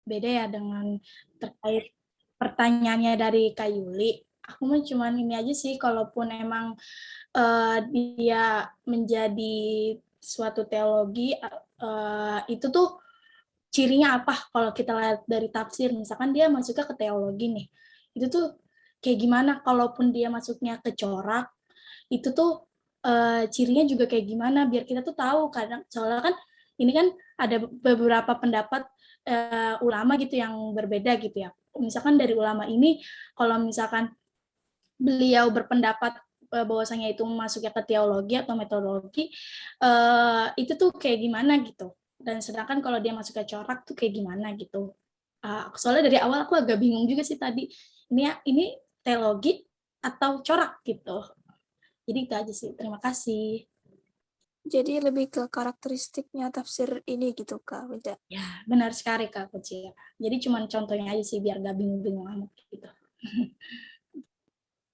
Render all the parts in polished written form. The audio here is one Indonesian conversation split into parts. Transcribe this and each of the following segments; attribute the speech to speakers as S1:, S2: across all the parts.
S1: beda ya dengan terkait pertanyaannya dari Kak Yuli. Aku mah cuman ini aja sih, kalaupun emang dia menjadi suatu teologi, itu tuh cirinya apa kalau kita lihat dari tafsir. Misalkan dia masuknya ke teologi nih, itu tuh kayak gimana, kalaupun dia masuknya ke corak, itu tuh cirinya juga kayak gimana, biar kita tuh tahu. Kadang soalnya kan ini kan ada beberapa pendapat ulama gitu yang berbeda gitu ya. Misalkan dari ulama ini, kalau misalkan beliau berpendapat bahwasanya itu masuknya ke teologi atau metodologi, itu tuh kayak gimana gitu. Dan sedangkan kalau dia masuk ke corak tuh kayak gimana gitu. Soalnya dari awal aku agak bingung juga sih tadi. Ini teologi atau corak gitu. Jadi itu aja sih. Terima kasih.
S2: Jadi lebih ke karakteristiknya tafsir ini gitu Kak, beda.
S1: Ya, benar sekali Kak Kucia. Jadi cuma contohnya aja sih biar gak bingung-bingung amat gitu.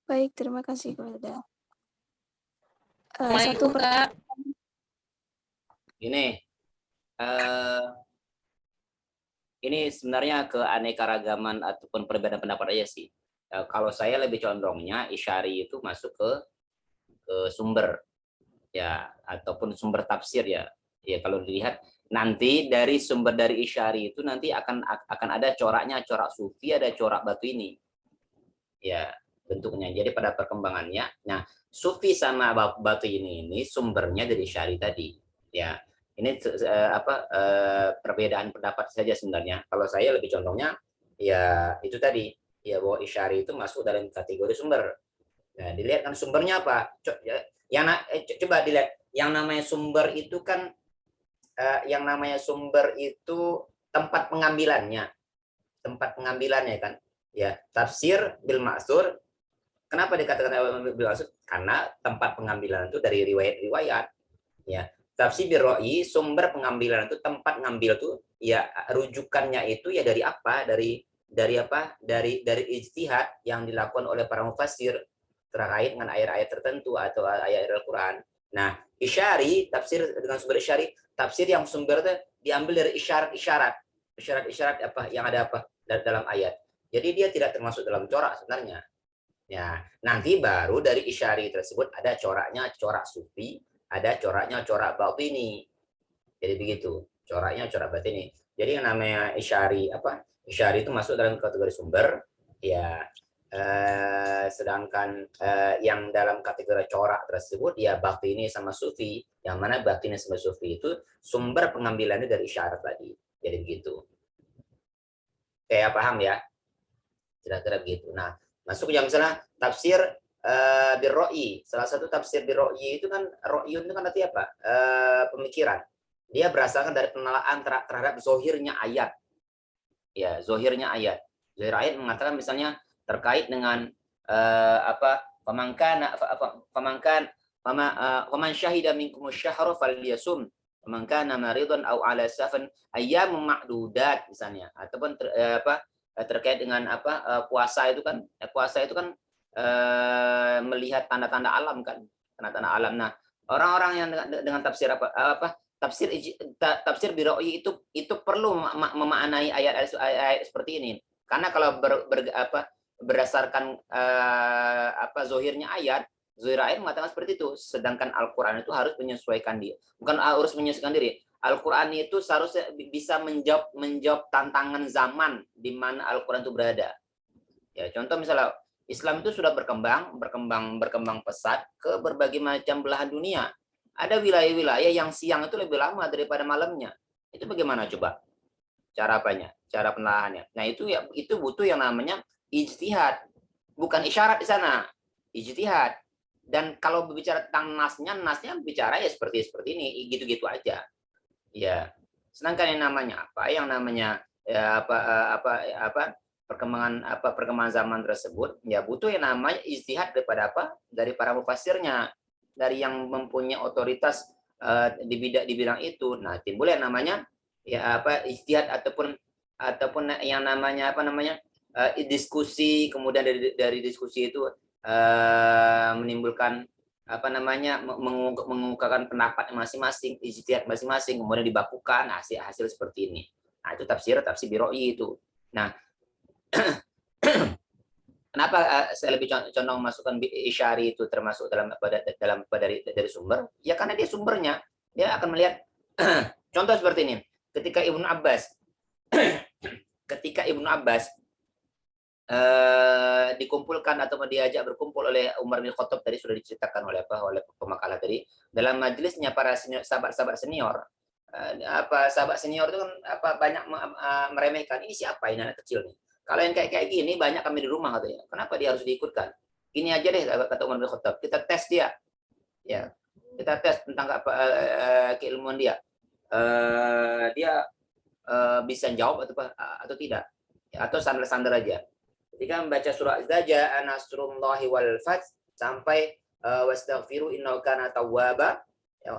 S2: Baik, terima kasih kepada satu
S3: Assalamualaikum Kak.
S2: pertanyaan.
S3: Ini ini sebenarnya keanekaragaman ataupun perbedaan pendapat aja sih. Kalau saya lebih condongnya Isyari itu masuk ke sumber ya, ataupun sumber tafsir ya. Ya kalau dilihat nanti dari sumber dari Isyari itu nanti akan ada coraknya, corak sufi, ada corak batu ini. Ya, bentuknya. Jadi pada perkembangannya, nah sufi sama batu ini sumbernya dari Isyari tadi. Ya, ini perbedaan pendapat saja sebenarnya. Kalau saya lebih condongnya ya itu tadi, ya bahwa Isyari itu masuk dalam kategori sumber. Nah, dilihat kan sumbernya apa? Coba dilihat yang namanya sumber itu kan yang namanya sumber itu tempat pengambilannya. Tempat pengambilannya kan. Ya, tafsir bil ma'tsur. Kenapa dikatakan bil ma'tsur? Karena tempat pengambilan itu dari riwayat-riwayat. Ya, tafsir bil ra'yi, sumber pengambilan itu tempat ngambil tuh ya rujukannya itu ya dari apa? Dari apa? Dari ijtihad yang dilakukan oleh para mufassir terkait dengan ayat-ayat tertentu atau ayat Al-Quran. Nah, isyari, tafsir dengan sumber isyari, tafsir yang sumbernya diambil dari isyarat-isyarat. Isyarat-isyarat apa yang ada apa dalam ayat. Jadi dia tidak termasuk dalam corak sebenarnya. Ya, nanti baru dari isyari tersebut ada coraknya corak sufi, ada coraknya corak batini. Jadi begitu, coraknya corak batini. Jadi yang namanya isyari apa? Isyari itu masuk dalam kategori sumber, ya. Sedangkan yang dalam kategori corak tersebut ya batini sama sufi, yang mana batini sama sufi itu sumber pengambilannya dari isyarat tadi. Jadi begitu. Kayak paham ya? Kira-kira begitu. Nah, masuk yang misalnya tafsir birro'i. Salah satu tafsir birro'i itu kan ro'yun itu kan arti apa? Pemikiran. Dia berdasarkan dari penelaan terhadap zohirnya ayat. Ya, zohirnya ayat. Zohir ayat mengatakan misalnya terkait dengan apa? Faman syahida minkum syahra falyasum. Faman kana maridan aw ala safan ayyamun ma'dudat misalnya, ataupun terkait dengan apa puasa itu kan melihat tanda-tanda alam kan, tanda-tanda alam. Nah, orang-orang yang dengan tafsir tafsir biroi itu perlu memaknai ayat-ayat seperti ini, karena kalau berdasarkan zohirnya ayat, zohir ayat mengatakan seperti itu, sedangkan Al-Quran itu harus menyesuaikan diri, bukan harus menyesuaikan diri. Al-Quran itu seharusnya bisa menjawab tantangan zaman di mana Al-Quran itu berada. Ya, contoh misalnya Islam itu sudah berkembang pesat ke berbagai macam belahan dunia. Ada wilayah-wilayah yang siang itu lebih lama daripada malamnya. Itu bagaimana coba? Cara apanya? Cara penelahannya. Nah, itu butuh yang namanya ijtihad. Bukan isyarat di sana. Ijtihad. Dan kalau berbicara tentang nasnya bicara ya seperti ini, gitu-gitu aja. Ya, sedangkan yang namanya apa? Yang namanya ya, perkembangan zaman tersebut ya butuh yang namanya ijtihad daripada apa? Dari para mufassirnya, dari yang mempunyai otoritas di bidang itu. Nah, timbul yang namanya ya ijtihad ataupun yang namanya diskusi, kemudian dari diskusi itu menimbulkan mengungkapkan pendapat masing-masing, ijtihad masing-masing, kemudian dibakukan hasil seperti ini. Nah, itu tafsir biroi itu. Nah, kenapa saya lebih condong masukkan isyari itu termasuk dalam dari sumber? Ya karena dia sumbernya, dia akan melihat contoh seperti ini. Ketika Ibnu Abbas dikumpulkan atau diajak berkumpul oleh Umar bin Khattab, tadi sudah diceritakan oleh pemakalah tadi, dalam majelisnya para sahabat-sahabat senior, sahabat senior itu kan banyak meremehkan, ini siapa ini anak kecil nih, kalau yang kayak gini banyak kami di rumah katanya, kenapa dia harus diikutkan, ini aja deh kata Umar bin Khattab, kita tes dia, ya kita tes tentang keilmuan dia, dia bisa jawab atau tidak, atau sandar-sandar aja. Ketika membaca surah Zaja Nasrullahi wal Fath sampai wastaghfiru innahu kana tawwaba. Ya,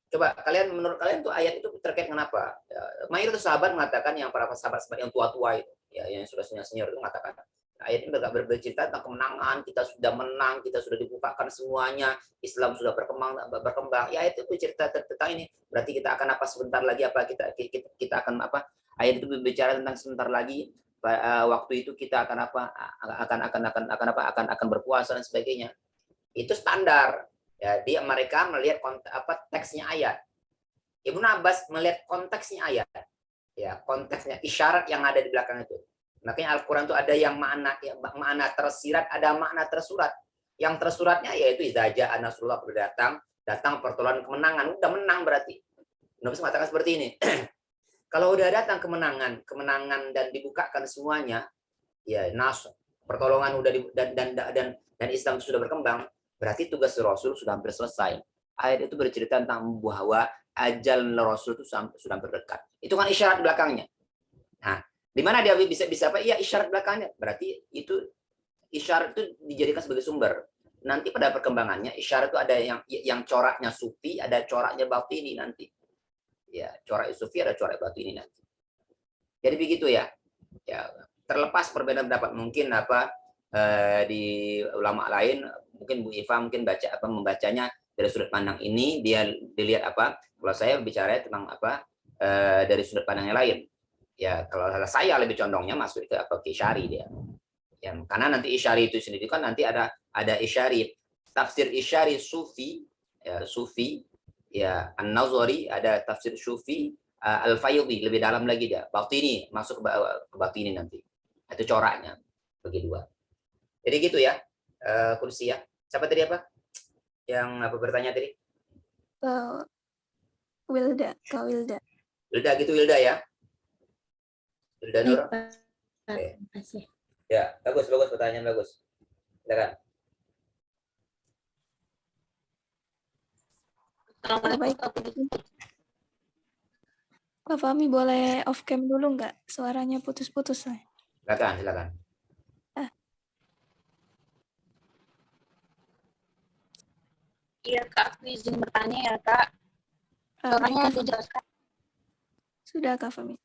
S3: coba menurut kalian tuh ayat itu terkait dengan apa? Ya, mayoritas sahabat mengatakan, yang para sahabat yang tua-tua itu, ya yang sudah senior itu mengatakan ayat ini bercerita tentang kemenangan, kita sudah menang, kita sudah dibukakan semuanya, Islam sudah berkembang. Ya itu bercerita tentang ini. Berarti kita akan sebentar lagi kita akan ayat itu berbicara tentang sebentar lagi waktu itu kita akan akan berpuasa dan sebagainya. Itu standar. Ya, mereka melihat teksnya ayat. Ibnu Abbas melihat konteksnya ayat. Ya, konteksnya isyarat yang ada di belakang itu. Makanya Al-Qur'an itu ada yang makna tersirat, ada makna tersurat. Yang tersuratnya yaitu idza jaa nasrullah, datang pertolongan kemenangan, udah menang berarti. Ibnu Abbas mengatakan seperti ini. Kalau udah datang kemenangan dan dibukakan semuanya, ya pertolongan udah dan Islam sudah berkembang, berarti tugas Rasul sudah hampir selesai. Ayat itu bercerita tentang bahwa ajal Rasul itu sudah berdekat. Itu kan isyarat belakangnya. Nah, di mana dia bisa apa? Iya, isyarat belakangnya. Berarti itu isyarat itu dijadikan sebagai sumber. Nanti pada perkembangannya isyarat itu ada yang coraknya sufi, ada coraknya batini nanti. Ya, corak sufi ada corak batini nanti. Jadi begitu ya. Ya, terlepas perbedaan pendapat mungkin di ulama lain, mungkin Bu Iva membacanya dari sudut pandang ini, dia dilihat kalau saya bicara tentang dari sudut pandang yang lain. Ya, kalau saya lebih condongnya masuk ke isyari dia. Ya, karena nanti isyari itu sendiri kan nanti ada isyari, tafsir isyari sufi, ya sufi, ya An-Nazari, ada tafsir sufi, Al-Faydi lebih dalam lagi dia, batini, masuk ke batini nanti. Itu coraknya bagi dua. Jadi gitu ya, kursi ya. Siapa tadi yang bertanya tadi?
S2: Wilda, Kak Wilda.
S3: Wilda gitu, Wilda ya. Wilda Nur.
S1: Terima kasih.
S3: Ya, bagus pertanyaan bagus. Silakan.
S2: Baik. Kak Fahmi boleh off cam dulu nggak? Suaranya putus-putus.
S3: Silakan.
S4: Iya Kak, aku izin bertanya ya Kak. Suaranya dijelaskan.
S2: Sudah Kak Fahmi.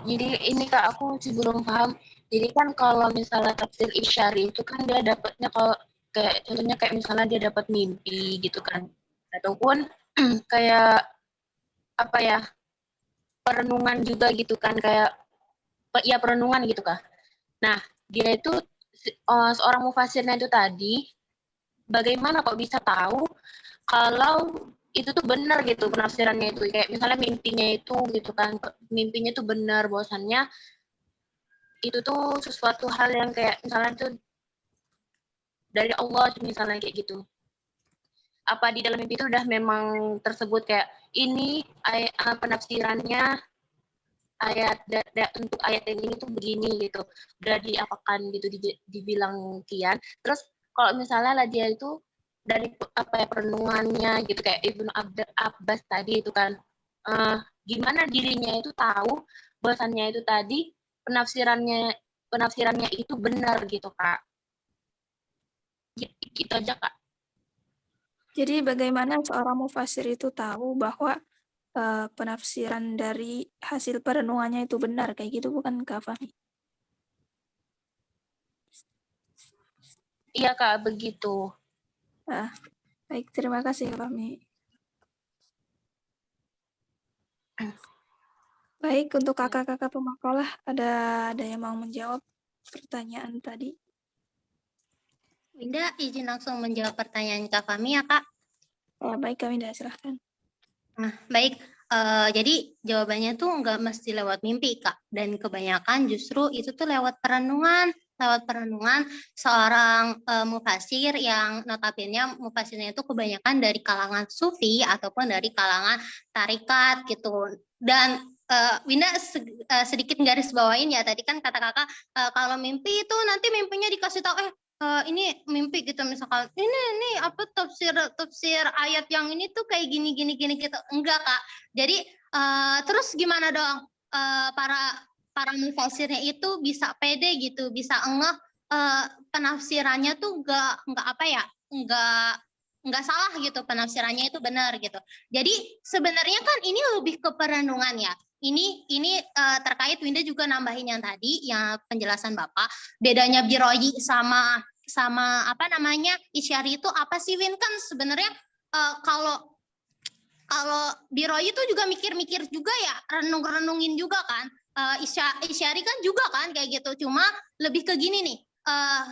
S4: Jadi ini Kak, aku masih belum paham. Jadi kan kalau misalnya tafsir isyari itu kan dia dapatnya kalau contohnya kayak misalnya dia dapat mimpi gitu kan, ataupun kayak perenungan juga gitu kan, kayak ya perenungan gitu Kak. Nah dia itu seorang mufasirnya itu tadi, bagaimana kok bisa tahu kalau itu tuh benar gitu penafsirannya itu, kayak misalnya mimpinya itu gitu kan, mimpinya tuh benar, bahwasannya itu tuh sesuatu hal yang kayak misalnya tuh dari Allah misalnya kayak gitu. Apa di dalam mimpi itu udah memang tersebut kayak ini penafsirannya untuk ayat yang ini tuh begini gitu, udah diapakan gitu, dibilang kian. Terus kalau misalnya lah dia itu dari perenungannya gitu kayak Ibnu Abbas tadi itu kan, gimana dirinya itu tahu bahwasannya itu tadi penafsirannya itu benar gitu Kak. Gitu aja Kak.
S2: Jadi bagaimana seorang mufasir itu tahu bahwa penafsiran dari hasil perenungannya itu benar, kayak gitu bukan Kak Fahmi?
S4: Iya Kak, begitu.
S2: Baik, terima kasih Kak Fahmi. Baik, untuk kakak-kakak pemakalah, ada yang mau menjawab pertanyaan tadi?
S5: Winda izin langsung menjawab pertanyaan Kak Fami ya Kak.
S2: Baik, kami silahkan.
S5: Nah, baik. Jadi jawabannya tuh nggak mesti lewat mimpi Kak. Dan kebanyakan justru itu tuh lewat perenungan. Lewat perenungan seorang mufasir yang notabene mufasirnya itu kebanyakan dari kalangan sufi ataupun dari kalangan tarikat gitu. Dan Winda sedikit garis bawain ya, tadi kan kata kakak kalau mimpi itu nanti mimpinya dikasih tahu ini mimpi gitu, misalkan ini apa tafsir ayat yang ini tuh kayak gini gitu. Enggak Kak. Jadi terus gimana dong para mufasirnya itu bisa pede gitu, bisa ngeh penafsirannya tuh enggak apa ya, enggak salah gitu, penafsirannya itu benar gitu. Jadi sebenarnya kan ini lebih ke perenungan ya. Ini terkait Winda juga nambahin yang tadi yang penjelasan Bapak, bedanya biroyi sama apa namanya isyari itu apa sih Win? Kan sebenarnya kalau biroyi itu juga mikir-mikir juga ya, renungin juga kan. Isyari kan juga kan kayak gitu, cuma lebih ke gini nih.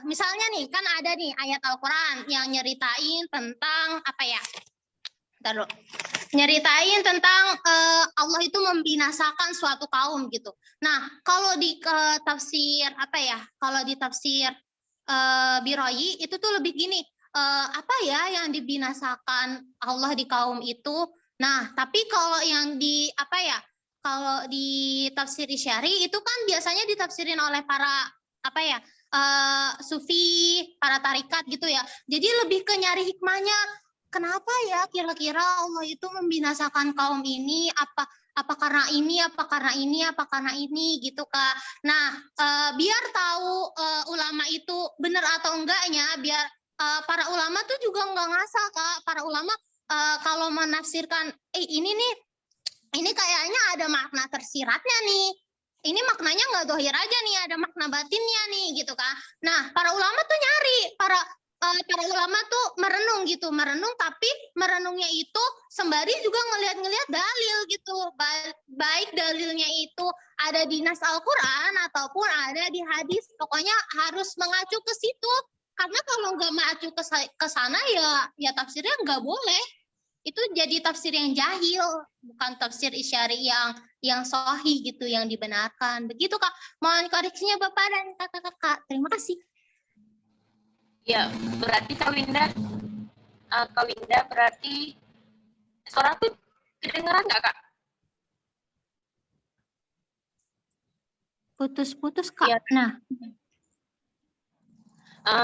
S5: Misalnya nih kan ada nih ayat Al-Quran yang nyeritain tentang apa ya? Bentar dulu. Nyeritain tentang Allah itu membinasakan suatu kaum gitu. Nah, kalau di tafsir apa ya? Kalau di tafsir Biroyi itu tuh lebih gini, apa ya yang dibinasakan Allah di kaum itu. Nah, tapi kalau yang di apa ya? Kalau di tafsir Isyari itu kan biasanya ditafsirin oleh para apa ya? Sufi, para tarikat gitu ya. Jadi lebih ke nyari hikmahnya. Kenapa ya kira-kira Allah itu membinasakan kaum ini? Apa karena ini, apa karena ini gitu Kak. Nah, biar tahu ulama itu benar atau enggaknya, biar para ulama tuh juga enggak ngasal Kak. Para ulama kalau menafsirkan ini kayaknya ada makna tersiratnya nih. Ini maknanya nggak dohir aja nih, ada makna batinnya nih gitu kan. Nah, para ulama tuh nyari, para ulama tuh merenung tapi merenungnya itu sembari juga ngelihat dalil gitu, baik dalilnya itu ada di nas Al-Quran ataupun ada di hadis, pokoknya harus mengacu ke situ, karena kalau nggak mengacu ke sana ya tafsirnya nggak boleh, itu jadi tafsir yang jahil, bukan tafsir isyari yang sahih gitu, yang dibenarkan. Begitu Kak, mohon koreksinya Bapak dan kakak-kakak, terima kasih.
S4: Ya, berarti Kak Winda berarti suara aku kedengeran nggak Kak?
S5: Putus-putus Kak.
S4: Ya.
S5: Nah,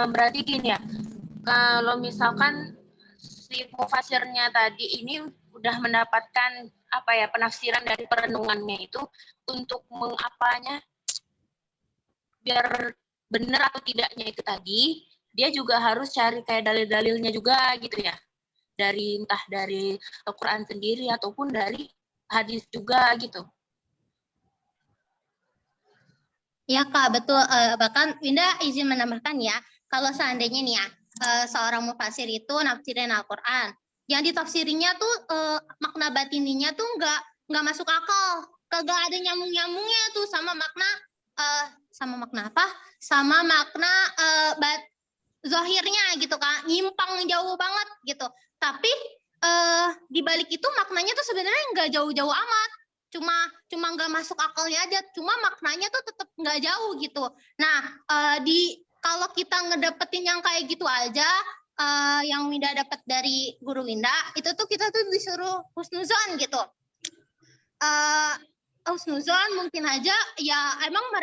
S4: berarti gini ya, kalau misalkan si mufasirnya tadi ini udah mendapatkan apa ya penafsiran dari perenungannya itu untuk mengapanya biar benar atau tidaknya itu tadi, dia juga harus cari kayak dalil-dalilnya juga gitu ya, dari entah dari Al-Quran sendiri ataupun dari hadis juga gitu.
S5: ya Kak, betul. Bahkan Winda izin menambahkan ya, kalau seandainya nih ya, seorang mufasir itu nafsirin Al-Quran, yang ditafsirinya tuh makna batininya tuh nggak masuk akal, kagak ada nyambung-nyambungnya tuh sama makna apa? Sama makna zahirnya gitu kan, nyimpang jauh banget gitu. Tapi di balik itu maknanya tuh sebenarnya nggak jauh-jauh amat, cuma nggak masuk akalnya aja, cuma maknanya tuh tetap nggak jauh gitu. Nah, kalau kita ngedapetin yang kayak gitu aja, yang Winda dapat dari guru Winda, itu tuh kita tuh disuruh husnuzon gitu. Husnuzon mungkin aja ya emang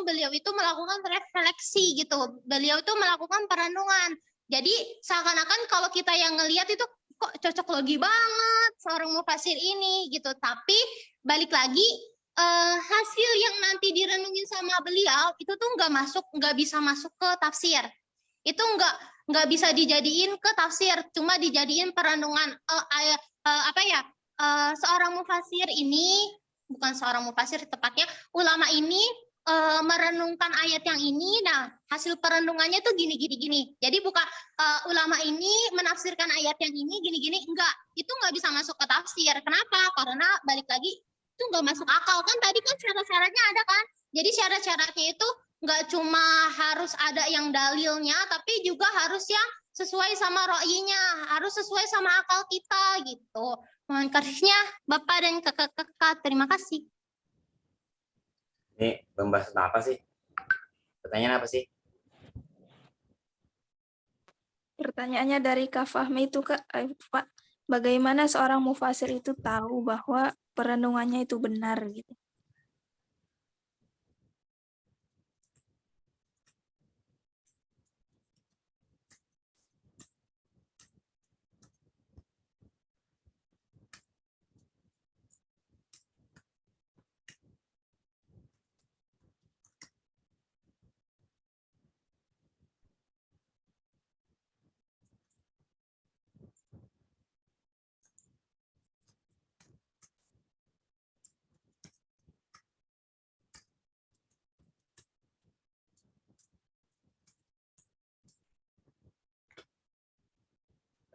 S5: beliau itu melakukan refleksi gitu, beliau itu melakukan perenungan. Jadi seakan-akan kalau kita yang ngelihat itu kok cocok logi banget seorang mufasir ini gitu, tapi balik lagi hasil yang nanti direnungin sama beliau itu tuh nggak bisa masuk ke tafsir, itu nggak bisa dijadiin ke tafsir, cuma dijadiin perenungan. Seorang mufasir ini, bukan seorang mufasir tepatnya, ulama ini merenungkan ayat yang ini, nah hasil perenungannya tuh gini. Jadi bukan ulama ini menafsirkan ayat yang ini gini, enggak. Itu nggak bisa masuk ke tafsir. Kenapa? Karena balik lagi, itu itu nggak masuk akal kan, tadi kan syarat-syaratnya ada kan. Jadi syarat-syaratnya itu nggak cuma harus ada yang dalilnya, tapi juga harus yang sesuai sama ro'inya, harus sesuai sama akal kita gitu. Mohon karisnya Bapak dan kakak-kakak, terima kasih.
S3: Ini membahas tentang apa sih? Pertanyaan apa sih?
S2: Pertanyaannya dari Kak Fahmi itu Kak, Pak, bagaimana seorang mufasir itu tahu bahwa perenungannya itu benar gitu?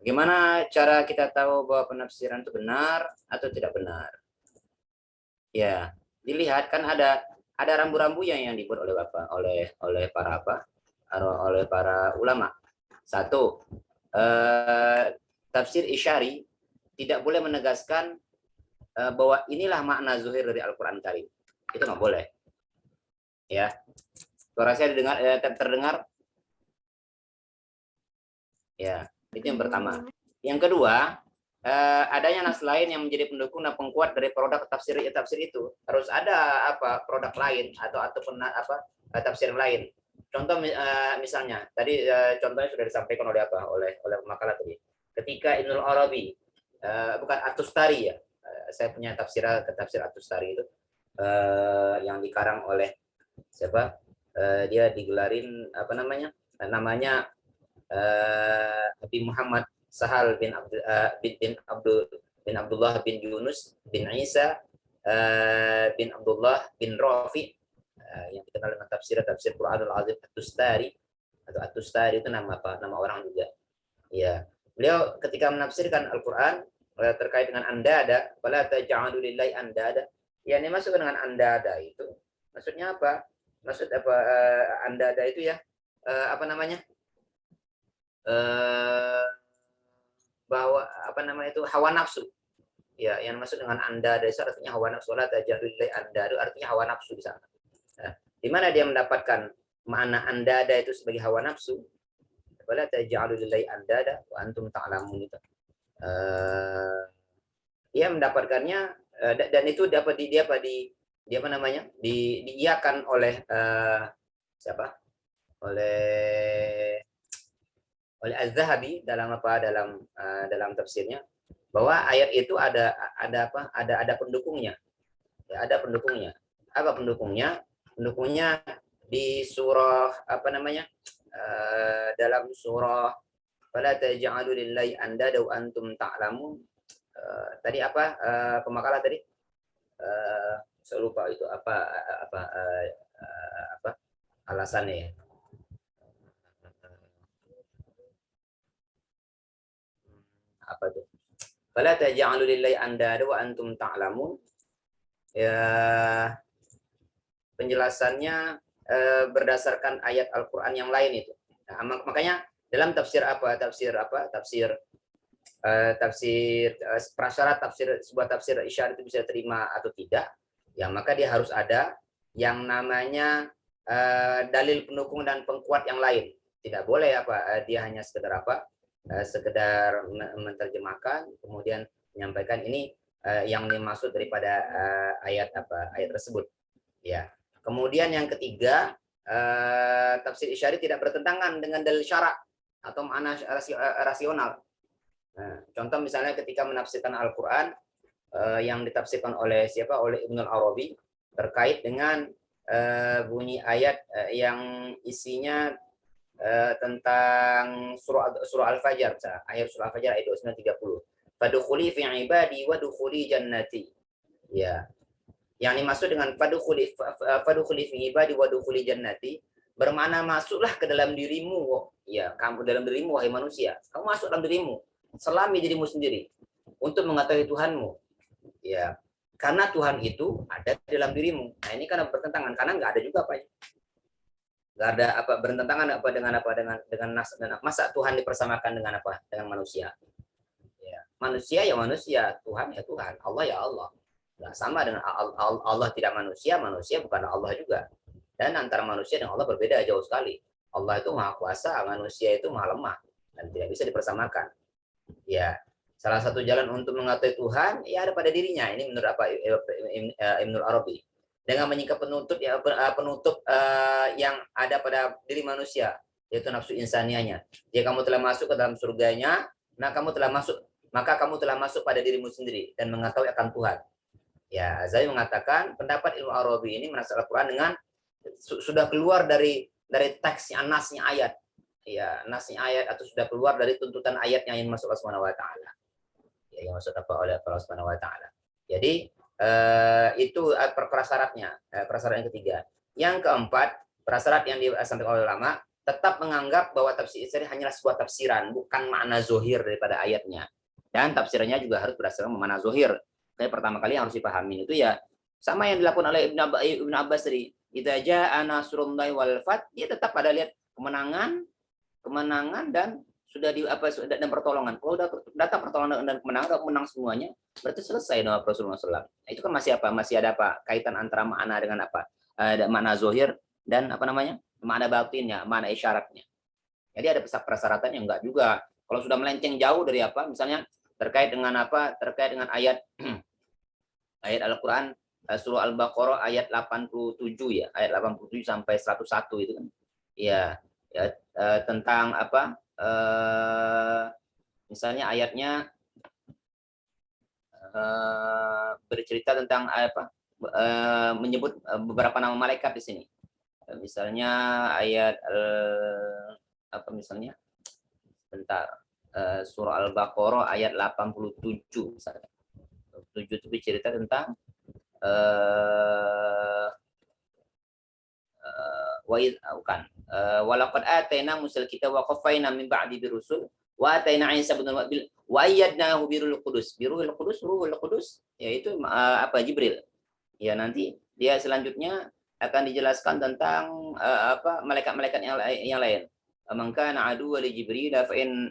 S3: Bagaimana cara kita tahu bahwa penafsiran itu benar atau tidak benar? Ya, dilihat kan ada rambu-rambu yang dibuat oleh Bapak, oleh para ulama. Satu, tafsir isyari tidak boleh menegaskan bahwa inilah makna zuhir dari Al-Qur'an Karim. Itu nggak boleh. Ya. Suara saya terdengar? Ya, itu yang pertama. Yang kedua, adanya nas lain yang menjadi pendukung dan pengkuat dari produk tafsir itu. Harus ada produk lain atau tafsir lain. Contoh misalnya tadi contohnya sudah disampaikan oleh makalah tadi. Ketika Ibnul Arabi bukan At-Tustari ya. Saya punya tafsir At-Tustari itu yang dikarang oleh siapa? Dia digelarin namanya Abi Muhammad Sahal bin Abdullah bin Yunus bin Isa bin Abdullah bin Rafi yang dikenal dengan tafsir Quranul Azim At-Tustari atau At-Tustari itu nama orang juga. Ya, beliau ketika menafsirkan Al-Qur'an terkait dengan andada, wala taj'alu lillahi andada. Yang dimaksud dengan andada itu maksudnya apa? Maksud andada itu ya bahwa itu hawa nafsu. Ya, yang maksud dengan andada itu artinya hawa nafsu, wala taj'alu lillahi andada artinya hawa nafsu di sana. Nah, di mana dia mendapatkan makna andada itu sebagai hawa nafsu? Wala taj'alu lillahi andada wa antum ta'lamun itu. Dia mendapatkannya dan itu dapat diiyakan oleh siapa? Oleh Az-Zahabi dalam tafsirnya bahwa ayat itu ada pendukungnya. Ya, ada pendukungnya. Apa pendukungnya? Pendukungnya di surah dalam surah fala taj'alu lillahi andada wa antum ta'lamun. Tadi pemakalah tadi? Saya lupa itu alasannya ya. Apa itu? Fala taj'alu lillahi andada wa antum ta'lamun. Ya, penjelasannya berdasarkan ayat Al-Qur'an yang lain itu. Nah, makanya dalam tafsir prasyarat sebuah tafsir isyarah itu bisa terima atau tidak, ya maka dia harus ada yang namanya dalil pendukung dan pengkuat yang lain. Tidak boleh dia hanya sekedar menerjemahkan kemudian menyampaikan ini yang dimaksud daripada ayat tersebut. Ya. Kemudian yang ketiga, tafsir isyari tidak bertentangan dengan dalil syara atau makna rasional. Nah, contoh misalnya ketika menafsirkan Al-Qur'an yang ditafsirkan oleh Ibnul Arabi terkait dengan bunyi ayat yang isinya tentang surah Al-Fajr, ayat surah Al-Fajr ayat 29-30. Fadkhuli fi ibadi wa dukhuli jannati. Ya. Yang dimaksud dengan fadkhuli fi ibadi wa dukhuli jannati bermakna masuklah ke dalam dirimu. Ya, kamu dalam dirimu wahai manusia. Kamu masuk dalam dirimu. Selami dirimu sendiri untuk mengetahui Tuhanmu. Ya. karena Tuhan itu ada di dalam dirimu. Nah ini kan bertentangan karena nggak ada juga apa, nggak ada apa bertentangan apa dengan nas dan masa Tuhan dipersamakan dengan apa dengan manusia. Ya, manusia ya manusia, Tuhan ya Tuhan, Allah ya Allah. Nggak sama dengan Allah tidak manusia, manusia bukan Allah juga. Dan antara manusia dan Allah berbeda jauh sekali. Allah itu maha kuasa, manusia itu maha lemah dan tidak bisa dipersamakan. Ya, salah satu jalan untuk mengetahui Tuhan ya ada pada dirinya. Ini menurut apa Ibnul Arabi. Dengan menyingkap penutup yang ada pada diri manusia, yaitu nafsu insanianya. Jika kamu telah masuk ke dalam surganya, maka kamu telah masuk pada dirimu sendiri dan mengetahui akan Tuhan. Ya, Azali mengatakan pendapat Ibnu Arabi ini menafsir Al-Quran dengan sudah keluar dari teksnya, nasnya ayat. Ya, nasnya ayat atau sudah keluar dari tuntutan ayatnya yang masuk Allah Subhanahu wa taala. Ya, yang masuk apa oleh Allah Subhanahu wa taala. Jadi itu prasyaratnya, prasyarat yang ketiga. Yang keempat, prasyarat yang disampaikan oleh ulama tetap menganggap bahwa tafsir Isra hanyalah sebuah tafsiran, bukan makna zohir daripada ayatnya. Dan tafsirannya juga harus berdasarkan makna zohir. Kayak pertama kali yang harus dipahami itu ya sama yang dilakukan oleh Ibnu Abbas tadi. Idza jaa nasrullahi wal fath, dia tetap pada lihat kemenangan dan sudah dan pertolongan. Kalau udah datang pertolongan dan kemenangan, menang semuanya, berarti selesai doa Rasulullah SAW. Nah, itu kan masih ada apa kaitan antara makna dengan apa ada makna zohir dan apa namanya makna batinnya, makna isyaratnya. Jadi ada persyaratan yang enggak juga. Kalau sudah melenceng jauh dari apa, misalnya terkait dengan ayat ayat Al-Quran surah Al-Baqarah ayat 87 ya, ayat 87 sampai 101 itu kan. Ya, tentang apa? Misalnya ayatnya bercerita tentang apa? Menyebut beberapa nama malaikat di sini. Misalnya ayat apa misalnya? Bentar. Surah Al-Baqarah ayat 87 misalnya. 7 itu bercerita tentang walaqad atayna Musal kitab wa qaffayna min ba'di birusul wa atayna Isa ibn Maryam wa ayyadnahu biruhul qudus yaitu apa Jibril. Ya nanti dia selanjutnya akan dijelaskan tentang apa malaikat-malaikat yang lain. Man kana aduwwan li Jibril fa in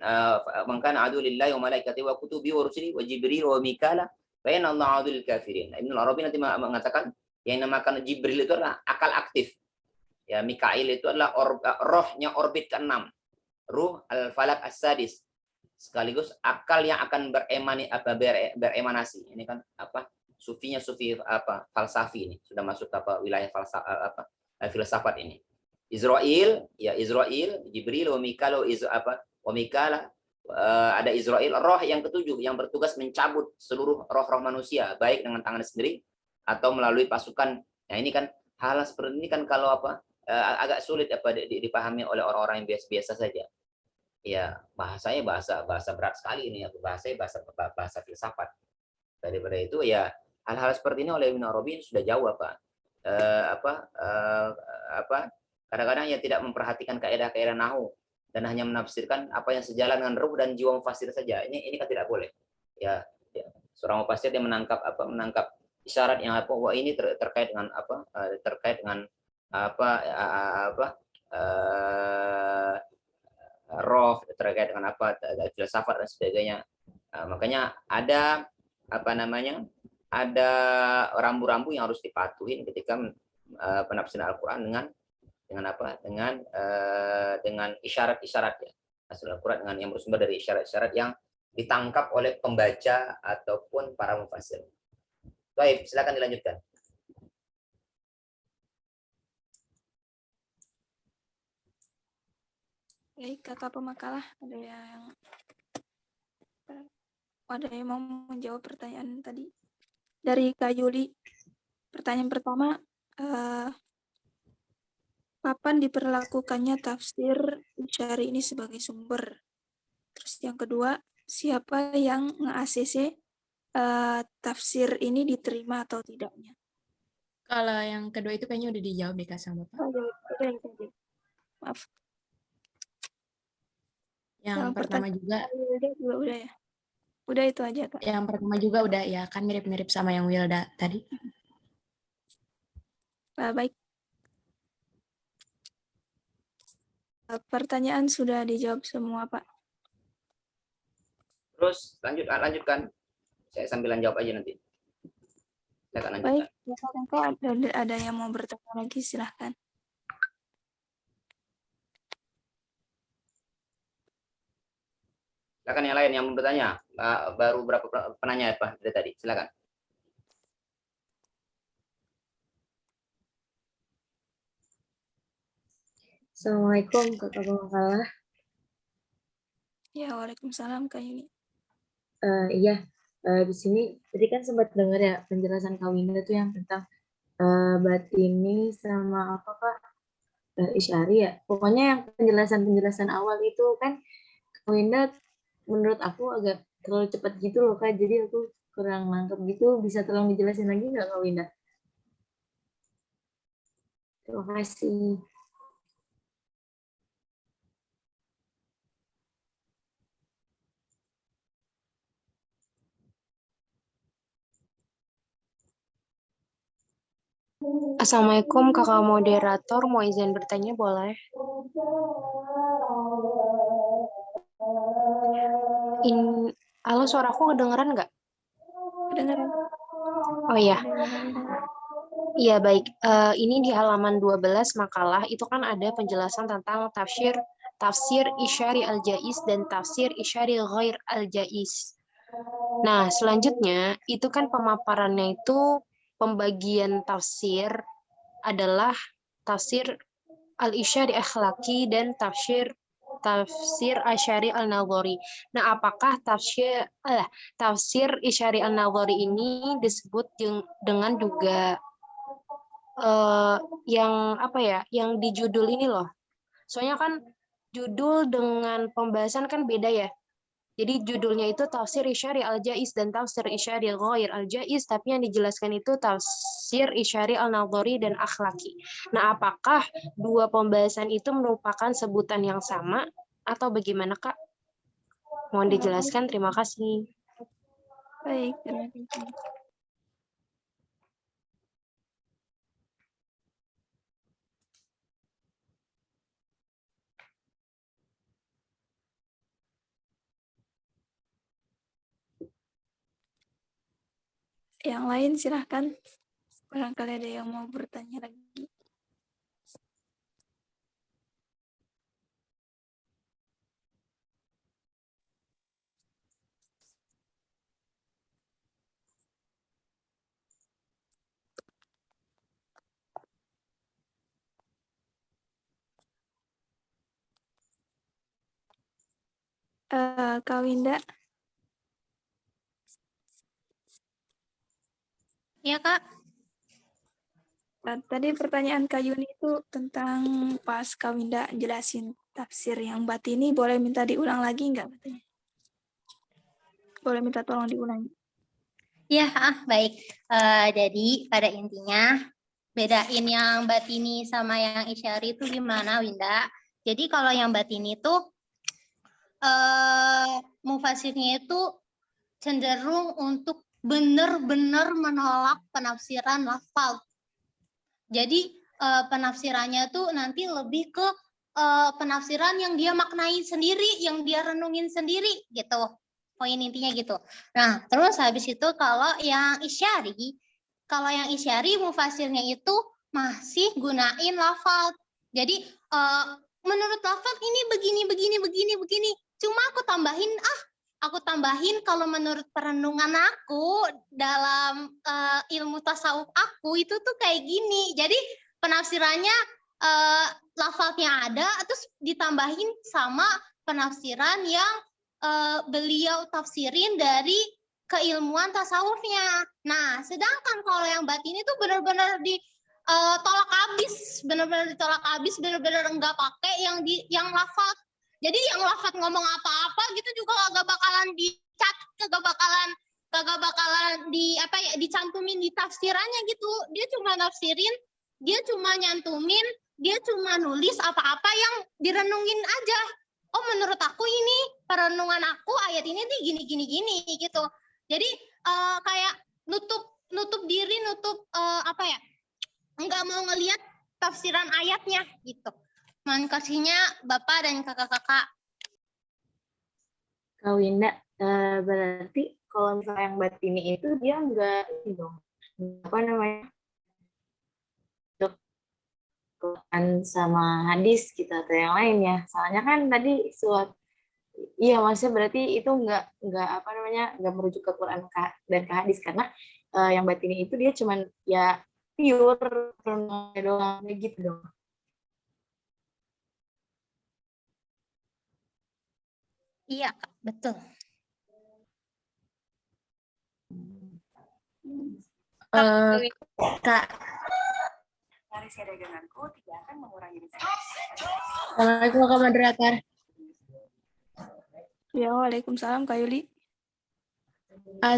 S3: man kana aduwwan lillahi wa malaikatihi wa kutubihi wa rusulihi wa Jibril wa Mikala fa inna Allah adul kafirin. Ibnu Arabi nanti mengatakan yang dinamakan Jibril itu adalah akal aktif. Ya, Mikail itu adalah rohnya orbit ke-6. Ruh al-falak as-sadis. Sekaligus akal yang akan beremanasi. Ini kan apa? Sufi apa? Falsafi ini. Sudah masuk ke apa wilayah filsafat ini. Israel, Jibril, wa Mikal, wa Mikala, ada Israel, roh yang ketujuh yang bertugas mencabut seluruh roh-roh manusia, baik dengan tangan sendiri atau melalui pasukan. Nah, ini kan hal seperti ini kan kalau apa agak sulit apa dipahami oleh orang-orang yang biasa-biasa saja. Ya, bahasanya bahasa berat sekali ini, bahasa filsafat. Daripada itu ya hal-hal seperti ini oleh Ibnu Arabi sudah jauh kadang-kadang ya tidak memperhatikan kaidah-kaidah nahwu dan hanya menafsirkan apa yang sejalan dengan ruh dan jiwa mufasir saja. Ini kan tidak boleh. Ya, seorang mufasir dia menangkap isyarat yang wah ini terkait dengan roh, terkait dengan filsafat dan sebagainya. Makanya ada ada rambu-rambu yang harus dipatuhin ketika penafsiran Al-Quran dengan isyarat-isyarat ya. Hasil Al-Quran dengan yang bersumber dari isyarat-isyarat yang ditangkap oleh pembaca ataupun para mufasir. Baik, silakan dilanjutkan.
S2: Baik, kakak pemakalah ada yang mau menjawab pertanyaan tadi dari Kak Yuli. Pertanyaan pertama, kapan diperlakukannya tafsir Isyari ini sebagai sumber? Terus yang kedua, siapa yang nge-ACC tafsir ini diterima atau tidaknya?
S6: Kalau yang kedua itu kayaknya udah dijawab deh Kak sama Bapak.
S2: Udah. Maaf.
S6: Yang pertama juga
S2: udah ya. Udah itu aja, Kak.
S6: Yang pertama juga udah ya kan mirip-mirip sama yang Wilda tadi.
S2: Baik. Pertanyaan sudah dijawab semua, Pak.
S3: Terus lanjutkan. Saya sambilan jawab aja nanti. Saya akan lanjutkan.
S2: Baik, silakan, Kak. Ada yang mau bertanya lagi, silahkan.
S3: Silakan yang lain yang mau bertanya. Baru berapa penanya Pak dari tadi? Silakan.
S7: Assalamualaikum Kakak Pemakalah.
S2: Ya, waalaikumsalam, Kak Yuni.
S7: Iya, di sini tadi kan sempat dengar ya penjelasan Kak Winda tuh yang tentang batini sama apa Kak? Isyari ya. Pokoknya yang penjelasan awal itu kan Kak Winda menurut aku agak terlalu cepat gitu loh Kak. Jadi aku kurang nangkep gitu. Bisa tolong dijelasin lagi nggak Kak Winda? Terima kasih.
S8: Assalamualaikum kakak moderator, mau izin bertanya boleh? Halo, suaraku kedengeran nggak?
S2: Kedengaran?
S8: Oh iya,
S2: Kedengaran.
S8: iya baik. Ini di halaman 12 makalah itu kan ada penjelasan tentang tafsir isyari al-jaiz dan tafsir isyari ghair al-jaiz. Nah, selanjutnya itu kan pemaparannya itu pembagian tafsir adalah tafsir al-isyari akhlaki dan tafsir asyari al-nadhari. Nah, apakah tafsir isyari al-nadhari ini disebut dengan juga yang apa ya? Yang di judul ini loh. Soalnya kan judul dengan pembahasan kan beda ya. Jadi judulnya itu tafsir isyari al-jaiz dan tafsir isyari ghair al-jaiz, tapi yang dijelaskan itu tafsir isyari al-nadhari dan akhlaki. Nah, apakah dua pembahasan itu merupakan sebutan yang sama atau bagaimana, Kak? Mohon dijelaskan, terima kasih.
S2: Baik, terima kasih. Yang lain silahkan. Barangkali ada yang mau bertanya lagi. Kak Winda,
S5: Iya, Kak.
S2: tadi pertanyaan Kak Yuni itu tentang pas Kak Winda jelasin tafsir yang batini, boleh minta diulang lagi nggak? Boleh minta tolong diulangi.
S5: Ya, baik. Jadi pada intinya bedain yang batini sama yang isyari itu gimana, Winda? Jadi kalau yang batini itu mufasirnya itu cenderung untuk benar-benar menolak penafsiran lafal. Jadi penafsirannya tuh nanti lebih ke penafsiran yang dia maknai sendiri, yang dia renungin sendiri gitu. Poin intinya gitu. Nah, terus habis itu kalau yang isyari mufasirnya itu masih gunain lafal. Jadi menurut lafal ini begini. Cuma aku tambahin kalau menurut perenungan aku dalam ilmu tasawuf aku itu tuh kayak gini. Jadi penafsirannya lafalnya ada, terus ditambahin sama penafsiran yang beliau tafsirin dari keilmuan tasawufnya. Nah, sedangkan kalau yang batin itu benar-benar ditolak habis, benar-benar enggak pakai yang lafal. Jadi yang lafaz ngomong apa-apa gitu juga kagak bakalan dicat, kagak bakalan dicantumin di tafsirannya gitu. Dia cuma nafsirin, dia cuma nyantumin, dia cuma nulis apa-apa yang direnungin aja. oh menurut aku ini perenungan aku ayat ini nih gini gitu. Jadi kayak nutup diri, apa ya, nggak mau ngelihat tafsiran ayatnya gitu. Mohon kasihnya Bapak dan kakak-kakak.
S7: Kak Winda, berarti kalau misalnya yang batini itu dia enggak ini dong, apa namanya, untuk Quran sama hadis gitu atau yang lain ya. Soalnya kan tadi iya maksudnya berarti itu enggak apa namanya, enggak merujuk ke Quran dan ke hadis karena yang batini itu dia cuman ya pure renungan doang kayak gitu dong.
S5: Iya Kak, betul.
S6: Kak, Assalamualaikum Kak Moderator.
S2: Ya, waalaikumsalam Kak Yuli.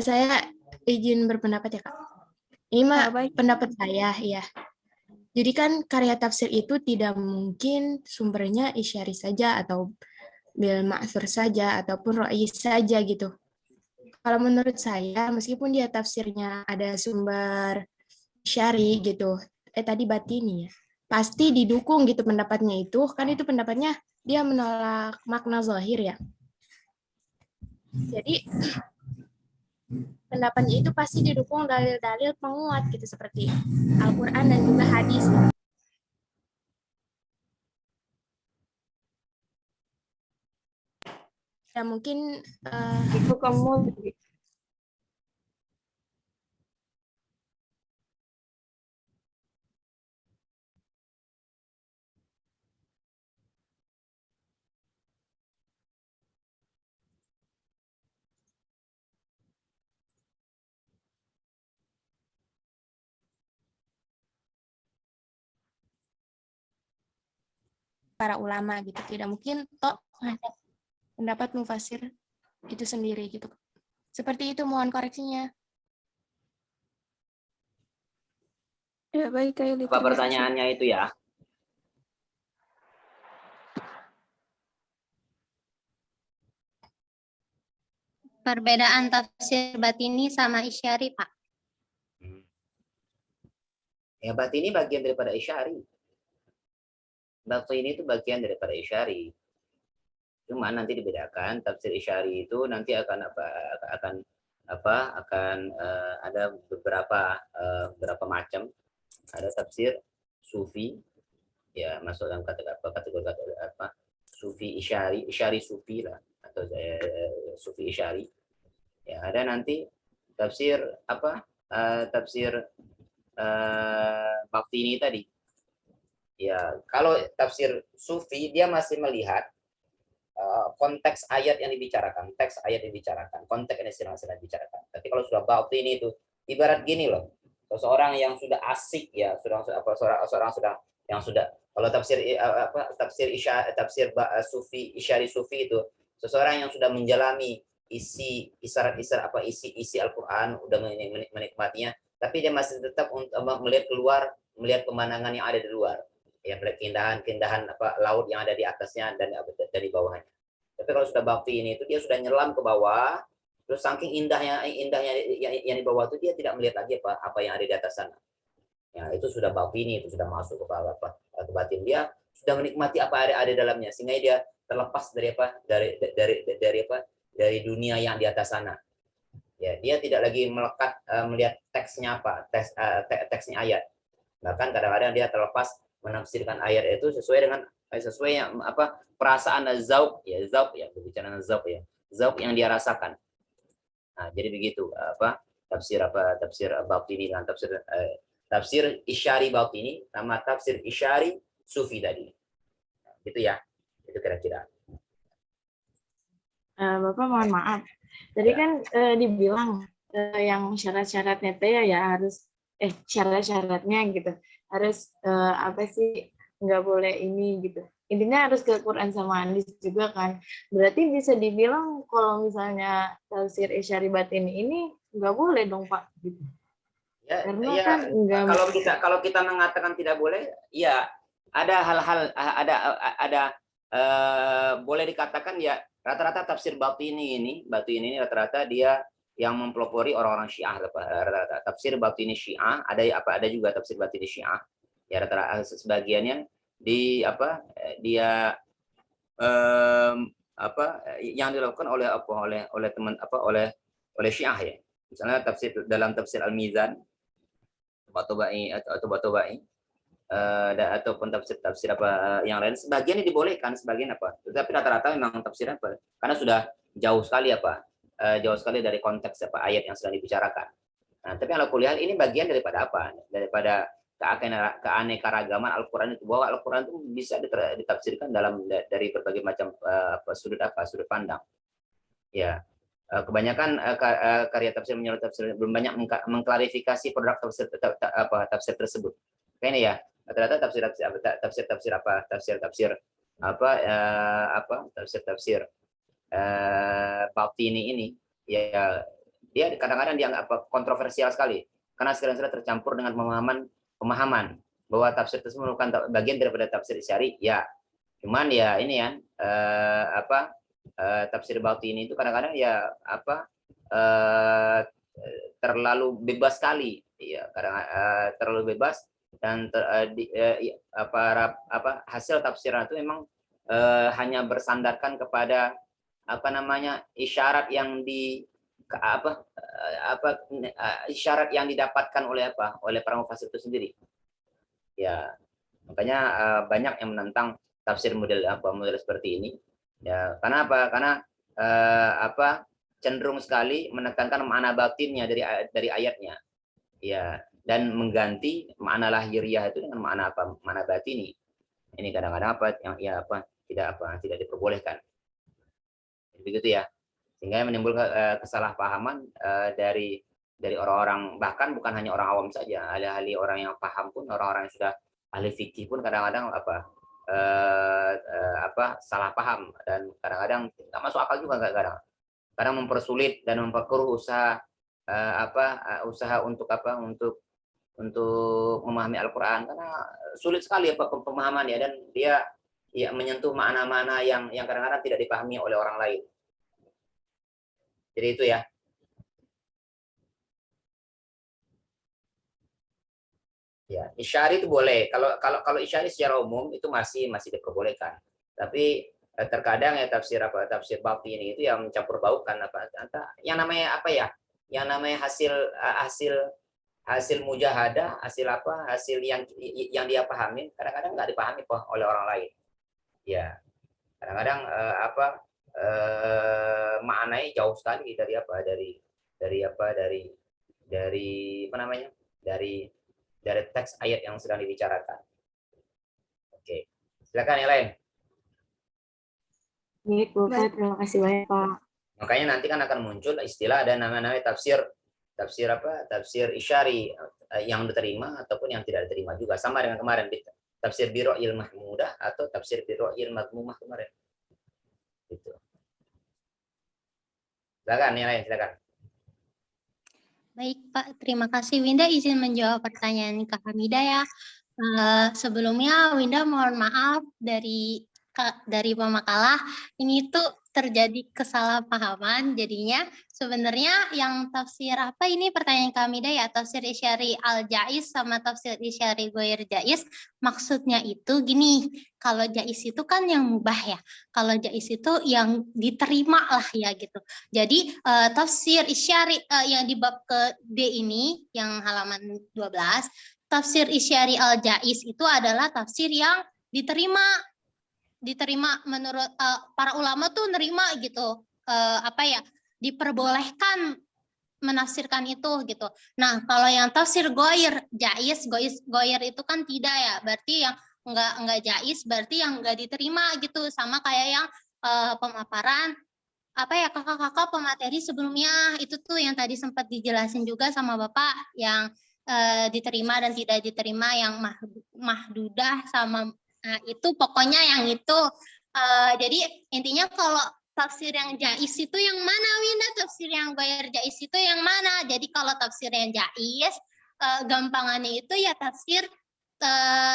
S6: Saya izin berpendapat ya Kak. Ini mah
S2: Baik.
S6: pendapat saya ya. Jadi kan karya tafsir itu tidak mungkin sumbernya isyari saja atau bil ma'thur saja ataupun ra'yi saja gitu. Kalau menurut saya meskipun dia tafsirnya ada sumber syari gitu, tadi batini ya, pasti didukung gitu pendapatnya itu, kan itu pendapatnya dia menolak makna zahir ya. Jadi pendapatnya itu pasti didukung dalil-dalil penguat gitu seperti Al-Quran dan juga hadis. Ya mungkin
S7: Itu kamu
S6: para ulama gitu, tidak mungkin toh pendapat mufasir itu sendiri gitu. Seperti itu, mohon koreksinya.
S2: Ya, baik Kak Yuli.
S3: Apa
S2: Terima kasih.
S3: pertanyaannya itu ya?
S5: Perbedaan tafsir batini sama isyari, Pak.
S3: Ya batini bagian daripada isyari. Batini itu bagian daripada isyari. Cuma nanti dibedakan tafsir isyari itu nanti akan ada beberapa macam. Ada tafsir sufi, ya masuk dalam kategori apa? Sufi isyari sufi lah atau sufi isyari. Ya ada nanti tafsir apa? Tafsir batini tadi. Ya kalau tafsir sufi dia masih melihat konteks ayat yang dibicarakan, teks ayat yang dibicarakan, konteks yang sedang dibicarakan. Tapi kalau sudah batini itu ibarat gini loh, seseorang yang sudah asik ya, seorang sudah yang sudah kalau tafsir sufi isyari sufi itu seseorang yang sudah menjalani isi Al-Qur'an, udah menikmatinya, tapi dia masih tetap melihat pemandangan yang ada di luar. Ya, melihat keindahan laut yang ada di atasnya dan dari bawahnya. Tapi kalau sudah batini itu dia sudah nyelam ke bawah, terus saking indahnya yang di bawah itu dia tidak melihat lagi apa yang ada di atas sana. Ya, itu sudah batini, itu sudah masuk ke batin. Dia sudah menikmati apa ada di dalamnya sehingga dia terlepas dari dunia yang di atas sana. Ya, dia tidak lagi melekat melihat teksnya teksnya ayat. Bahkan kadang-kadang dia terlepas menafsirkan ayat itu sesuai yang perasaan zauq ya berbicara zauq ya zauq yang dia rasakan. Nah, jadi begitu tafsir batini dan tafsir isyari batini sama tafsir isyari sufi tadi. Gitu ya. Itu kira-kira.
S7: Bapak mohon maaf. Tadi kan dibilang yang syarat-syaratnya ya harus syarat-syaratnya gitu. Harus apa sih, nggak boleh ini gitu. Intinya harus ke Quran sama hadis juga kan. Berarti bisa dibilang kalau misalnya tafsir isyari batini ini nggak boleh dong Pak gitu.
S3: Ya,
S7: Karena
S3: ya,
S7: kan nggak.
S3: Kalau kita mengatakan tidak boleh, ya ada hal-hal boleh dikatakan ya rata-rata tafsir batini ini rata-rata dia yang mempelopori orang-orang Syiah. Rata-rata tafsir batini Syiah ada juga tafsir batini Syiah ya, rata-rata sebagiannya di dia yang dilakukan oleh Syiah ya. Misalnya dalam tafsir Al-Mizan atau Batobai ataupun tafsir yang lain, sebagian dibolehkan, sebagian tetapi rata-rata memang tafsir karena sudah jauh sekali jauh sekali dari konteks ayat yang sedang dibicarakan. Nah, tapi ala kuliah ini bagian daripada daripada keanekaragaman Al-Quran itu, bahwa Al-Quran itu bisa ditafsirkan dari berbagai macam sudut pandang. Ya, kebanyakan karya tafsir menurut tafsir belum banyak mengklarifikasi produk tafsir tersebut. Kayaknya ya, rata-rata tafsir Batini ini ya, dia kadang-kadang dianggap kontroversial sekali karena sering-sering tercampur dengan pemahaman bahwa tafsir tersebut merupakan bagian daripada tafsir Isyari ya. Cuman ya ini ya tafsir Batini itu kadang-kadang ya terlalu bebas sekali ya, terlalu bebas, dan hasil tafsiran itu memang hanya bersandarkan kepada isyarat yang isyarat yang didapatkan oleh para mufassir itu sendiri. Ya, makanya banyak yang menentang tafsir model seperti ini. Ya, karena Karena cenderung sekali menekankan makna batinnya dari ayatnya. Ya, dan mengganti makna lahiriah itu dengan makna batini. Ini kadang-kadang tidak diperbolehkan. Begitu ya. Sehingga menimbulkan kesalahpahaman dari orang-orang, bahkan bukan hanya orang awam saja, ahli-ahli orang yang paham pun, orang-orang yang sudah ahli fikih pun kadang-kadang salah paham, dan kadang-kadang nggak masuk akal juga, kadang mempersulit dan memperkeruh usaha untuk memahami Al-Quran, karena sulit sekali pemahamannya, dan dia menyentuh makna-makna yang kadang-kadang tidak dipahami oleh orang lain. Jadi itu ya. Ya, isyari itu boleh. Kalau isyari secara umum itu masih diperbolehkan. Tapi terkadang ya tafsir batini itu yang mencampur baukan yang namanya Yang namanya hasil mujahadah, hasil yang dia pahami, kadang-kadang nggak dipahami oleh orang lain. Ya, kadang-kadang maknanya jauh sekali dari teks ayat yang sedang dibicarakan. Oke, silakan yang lain.
S7: Baik, Bapak, terima kasih banyak, Pak.
S3: Makanya nanti kan akan muncul istilah dan namanya tafsir isyari yang diterima ataupun yang tidak diterima juga, sama dengan kemarin tafsir biro'il mahmudah atau tafsir biro'il madmumah kemarin. Gitu. Silakan yang lain, silakan.
S5: Baik, Pak. Terima kasih. Winda izin menjawab pertanyaan Kak Hamidah ya. Sebelumnya Winda mohon maaf dari pemakalah. Ini tuh terjadi kesalahpahaman. Jadinya sebenarnya yang tafsir apa ini pertanyaan Kak Hamidah ya, tafsir Isyari Al-Jaiz sama tafsir Isyari Ghair Jaiz. Maksudnya itu gini, kalau jaiz itu kan yang mubah ya. Kalau jaiz itu yang diterima lah ya gitu. Jadi tafsir Isyari yang di bab ke D ini yang halaman 12, tafsir Isyari Al-Jaiz itu adalah tafsir yang diterima menurut para ulama tuh nerima gitu, diperbolehkan menafsirkan itu gitu. Nah, kalau yang tafsir Ghair Jaiz itu kan tidak ya, berarti yang enggak jaiz berarti yang enggak diterima gitu, sama kayak yang pemaparan kakak-kakak pemateri sebelumnya itu tuh yang tadi sempat dijelasin juga sama Bapak, yang diterima dan tidak diterima, yang mahdudah sama itu pokoknya yang itu. Jadi intinya kalau tafsir yang jaiz itu yang mana, Winda? Tafsir yang Ghair Jaiz itu yang mana? Jadi kalau tafsir yang jaiz gampangannya itu ya tafsir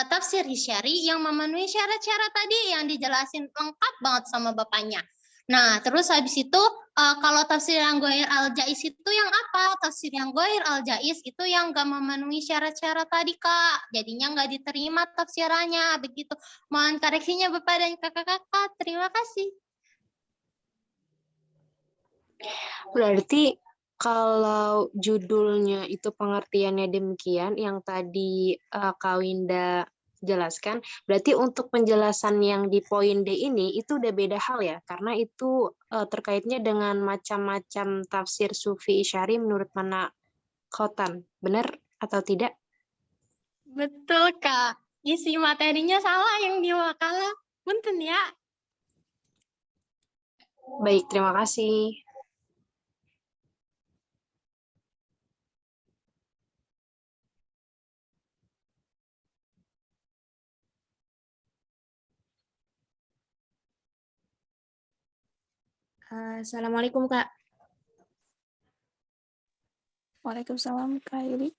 S5: tafsir Isyari yang memenuhi syarat-syarat tadi yang dijelasin lengkap banget sama bapaknya. Nah, terus habis itu kalau tafsir yang Ghair al-Jaiz itu yang apa? Tafsir yang Ghair al-Jaiz itu yang nggak memenuhi syarat-syarat tadi, Kak. Jadinya nggak diterima tafsirannya, begitu. Mohon koreksinya Bapak dan Kakak-kakak. Terima kasih.
S8: Berarti kalau judulnya itu pengertiannya demikian, yang tadi Kak Winda jelaskan, berarti untuk penjelasan yang di poin D ini itu udah beda hal ya, karena itu terkaitnya dengan macam-macam tafsir Sufi Isyari menurut mana khotan. Benar atau tidak?
S5: Betul, Kak. Isi materinya salah yang di makalah. Punten ya.
S8: Baik, terima kasih.
S6: Assalamualaikum, Kak.
S2: Waalaikumsalam, Kak Yuli.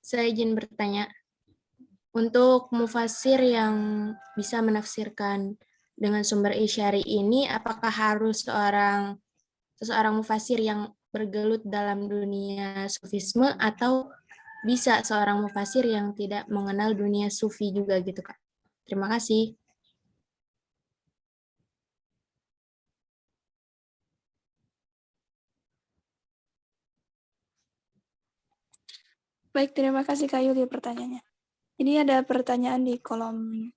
S6: Saya izin bertanya. Untuk mufasir yang bisa menafsirkan dengan sumber isyari ini, apakah harus seseorang mufasir yang bergelut dalam dunia sufisme atau bisa seorang mufasir yang tidak mengenal dunia sufi juga gitu, Kak? Terima kasih.
S2: Baik, terima kasih Kak Yuli pertanyaannya. Ini ada pertanyaan di kolom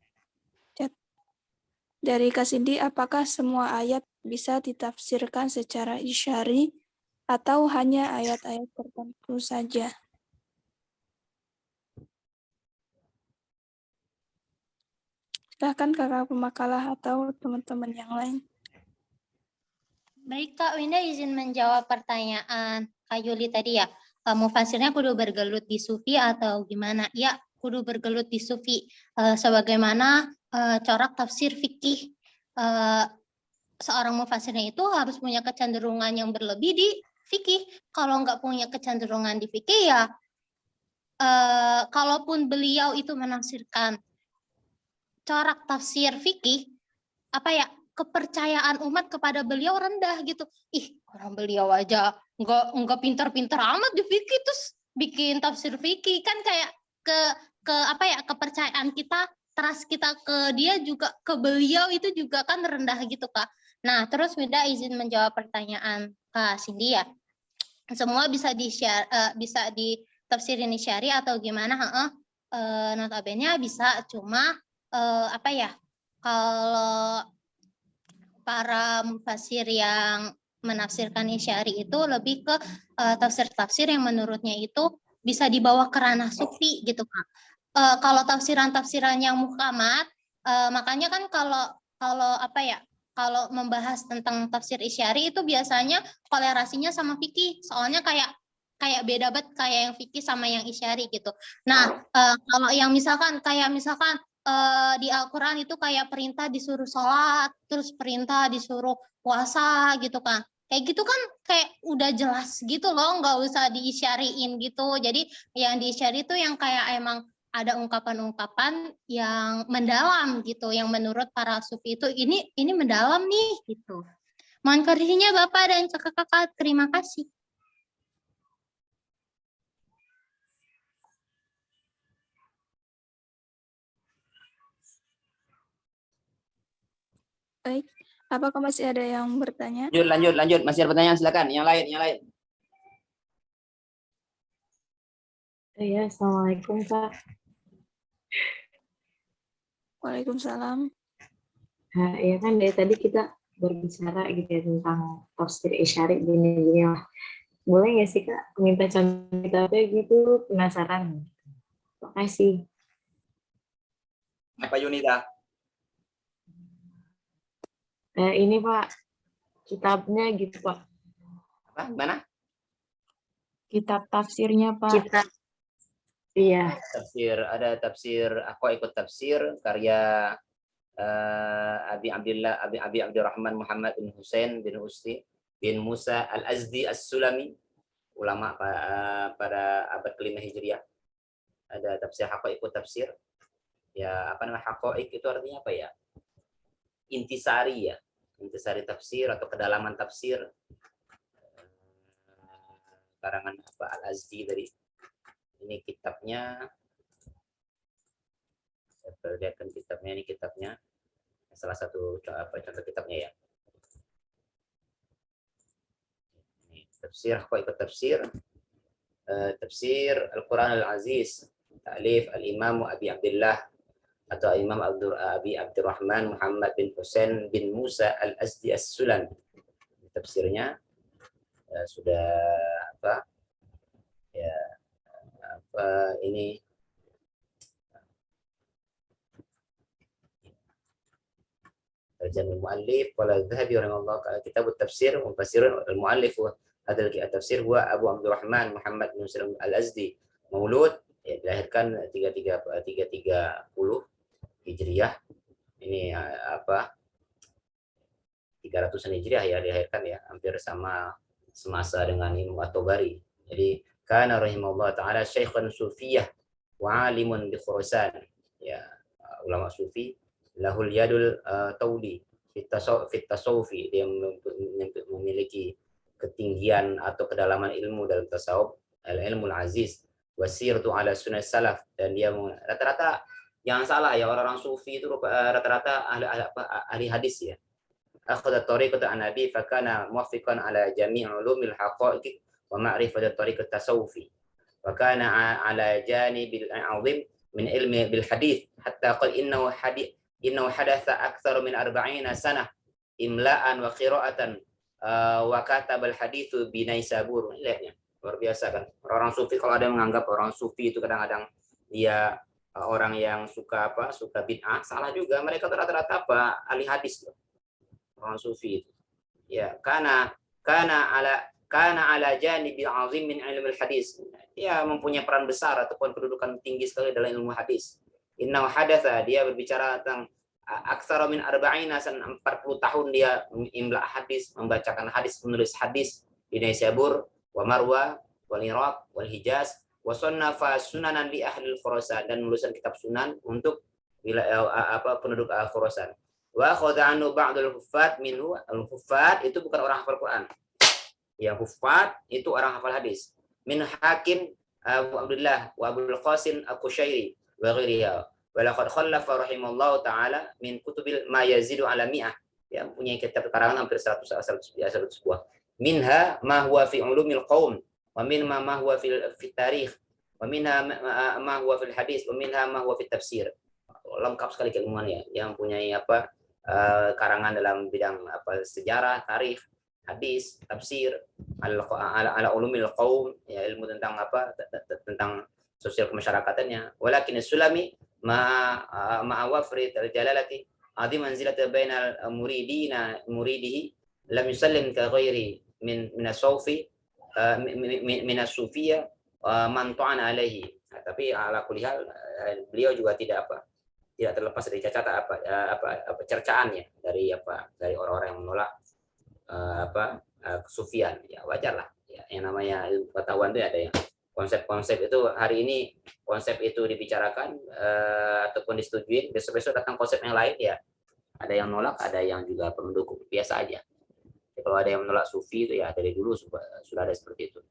S2: chat. Dari Kak Cindy, apakah semua ayat bisa ditafsirkan secara isyari atau hanya ayat-ayat tertentu saja? Silahkan kakak pemakalah atau teman-teman yang lain.
S5: Baik, Kak Winda izin menjawab pertanyaan Kak Yuli tadi ya. Mufasirnya kudu bergelut di sufi atau gimana? Ya, kudu bergelut di sufi. Sebagaimana corak tafsir fikih. Seorang mufasirnya itu harus punya kecenderungan yang berlebih di fikih. Kalau nggak punya kecenderungan di fikih ya, kalaupun beliau itu menafsirkan corak tafsir fikih, apa ya, kepercayaan umat kepada beliau rendah gitu. Ih, orang beliau aja nggak pintar-pintar amat di fikih terus bikin tafsir fikih, kan kayak ke apa ya, kepercayaan kita, trust kita ke dia juga, ke beliau itu juga kan rendah gitu, Kak. Nah, terus Winda izin menjawab pertanyaan Kak Cindy ya. Semua bisa bisa ditafsirin isyari atau gimana? Notabene bisa, cuma apa ya, kalau para mufasir yang menafsirkan isyari itu lebih ke tafsir-tafsir yang menurutnya itu bisa dibawa ke ranah sufi gitu, Kak. Kalau tafsiran-tafsiran yang muhkamat, makanya kan kalau apa ya, kalau membahas tentang tafsir isyari itu biasanya kolerasinya sama fikih, soalnya kayak beda banget kayak yang fikih sama yang isyari gitu. Nah, kalau yang misalkan di Al-Quran itu kayak perintah disuruh sholat, terus perintah disuruh puasa gitu kan. Kayak gitu kan kayak udah jelas gitu loh, nggak usah diisyariin gitu. Jadi yang diisyari itu yang kayak emang ada ungkapan-ungkapan yang mendalam gitu, yang menurut para sufi itu ini mendalam nih gitu. Mohon koreksinya Bapak dan kakak-kakak, terima kasih.
S2: Baik, apakah masih ada yang bertanya?
S3: Lanjut. Masih ada pertanyaan, silakan. Yang lain.
S7: Ya, Assalamualaikum, Kak.
S2: Waalaikumsalam.
S7: Nah, ya kan dari tadi kita berbicara gitu ya tentang tafsir isyari gini lah. Boleh nggak sih Kak minta contoh kita gitu, penasaran. Makasih.
S3: Apa Yunita?
S7: Ini Pak, kitabnya gitu Pak.
S3: Apa? Mana?
S7: Kitab tafsirnya Pak. Kitab. Iya.
S3: Ada tafsir, aku ikut tafsir karya Abi Abdurrahman Muhammad bin Husain bin Usti bin Musa Al-Azdi As-Sulami, ulama pada abad ke-5 Hijriah. ada tafsir haqaiqut tafsir. Ya, apa namanya haqaiq itu artinya apa ya? Intisari ya. Intisari tafsir atau kedalaman tafsir. Karangan apa Al-Azdi tadi. Ini kitabnya. Saya perlihatkan kitabnya, ini kitabnya. Salah satu contoh kitabnya ya. Ini tafsir haqaiqut tafsir. Tafsir Al-Quran Al-Aziz. Ta'lif Al-Imam Abi Abdullah atau Imam Abi Abdurrahman Muhammad bin Husain bin Musa Al-Azdi As-Sulami. Tafsirnya sudah apa ya apa ini Tarjam al-Muallif qala Adz-Dzahabi rahimahullah kitab at-tafsir wa mufassirun al-muallif hadal at-tafsir huwa Abu Abdurrahman Muhammad bin Husain Al-Azdi maulud ya dilahirkan 330 Hijriah. Ini apa 300-an Hijriah ya dilahirkan ya, hampir sama semasa dengan Imam At-Tabari. Jadi kana rahimahullah taala syaikhan sufiyah wa alimun bi Khurasan. Ya, ulama sufi lahul yadul tauli fit tasawufi, dia memiliki ketinggian atau kedalaman ilmu dalam tasawuf, al-ilmul aziz wasiratu ala sunnah salaf, dan dia rata-rata yang salah ya orang-orang sufi itu rata-rata ahli hadis ya. Akhadha tariqata an-nabi fa kana muwaffiqan ala jami' ulumil haqa'iq wa ma'rifati tariqat tasawufi. Wa kana ala janibil 'azim min ilmi bil hadith hatta qala innahu hadatha akthar min 40 sanah imla'an wa qira'atan wa kataba al hadithu bi Naisabur. Lihatnya luar biasa kan. Orang sufi, kalau ada yang menganggap orang sufi itu kadang-kadang dia orang yang suka bid'ah, salah juga. Mereka rata-rata ahli hadis loh. Orang sufi itu. Ya, kana ala janibil azim min ilmu hadis. Dia mempunyai peran besar ataupun kedudukan tinggi sekali dalam ilmu hadis. Innahu hadatsa, dia berbicara tentang aktsara min 40 tahun dia imla hadis, membacakan hadis, menulis hadis di Naisabur, wa Marwa, wal Iraq, wal Hijaz, wa sannafa sunanan li ahli Khurasan, dan menuliskan kitab sunan untuk penduduk Khurasan. Wa akhadha anhu ba'dul huffaz minhu, al-huffaz itu bukan orang hafal Quran. Yang huffaz itu orang hafal hadis. Min Hakim Abu Abdullah wa Abdul Qasim Al-Qushairi wa ghairiha. Wa laqad khallafa rahimallahu taala min kutubil ma yazidu ala mi'ah. Ya, punya kitab karangan hampir 100 buah. Minha ma huwa fi ulumil qaum wa minha ma huwa fi tarikh wa minha ma huwa fil hadis wa minha ma huwa fi tafsir. Lengkap sekali keilmuannya, yang mempunyai karangan dalam bidang sejarah, tarikh, hadis, tafsir, ala ulumil qaum, ya, ilmu tentang tentang sosial kemasyarakatannya. Walakin Sulami ma'awafri al-jalalati adi manzilata bainal muridihi lam yusallim ka ghairi min as-sufi min as-sufiyah man ta'ana alaihi. Tapi ala kulli hal beliau juga tidak terlepas dari cacat cercaannya dari orang-orang yang menolak kesufian. Ya wajar lah ya, yang namanya ilmu pengetahuan itu ada yang konsep-konsep itu hari ini konsep itu dibicarakan ataupun disetujui, besok-besok datang konsep yang lain, ya ada yang nolak, ada yang juga pendukung, biasa aja. Ya, kalau ada yang menolak sufi itu ya dari dulu sudah ada seperti itu.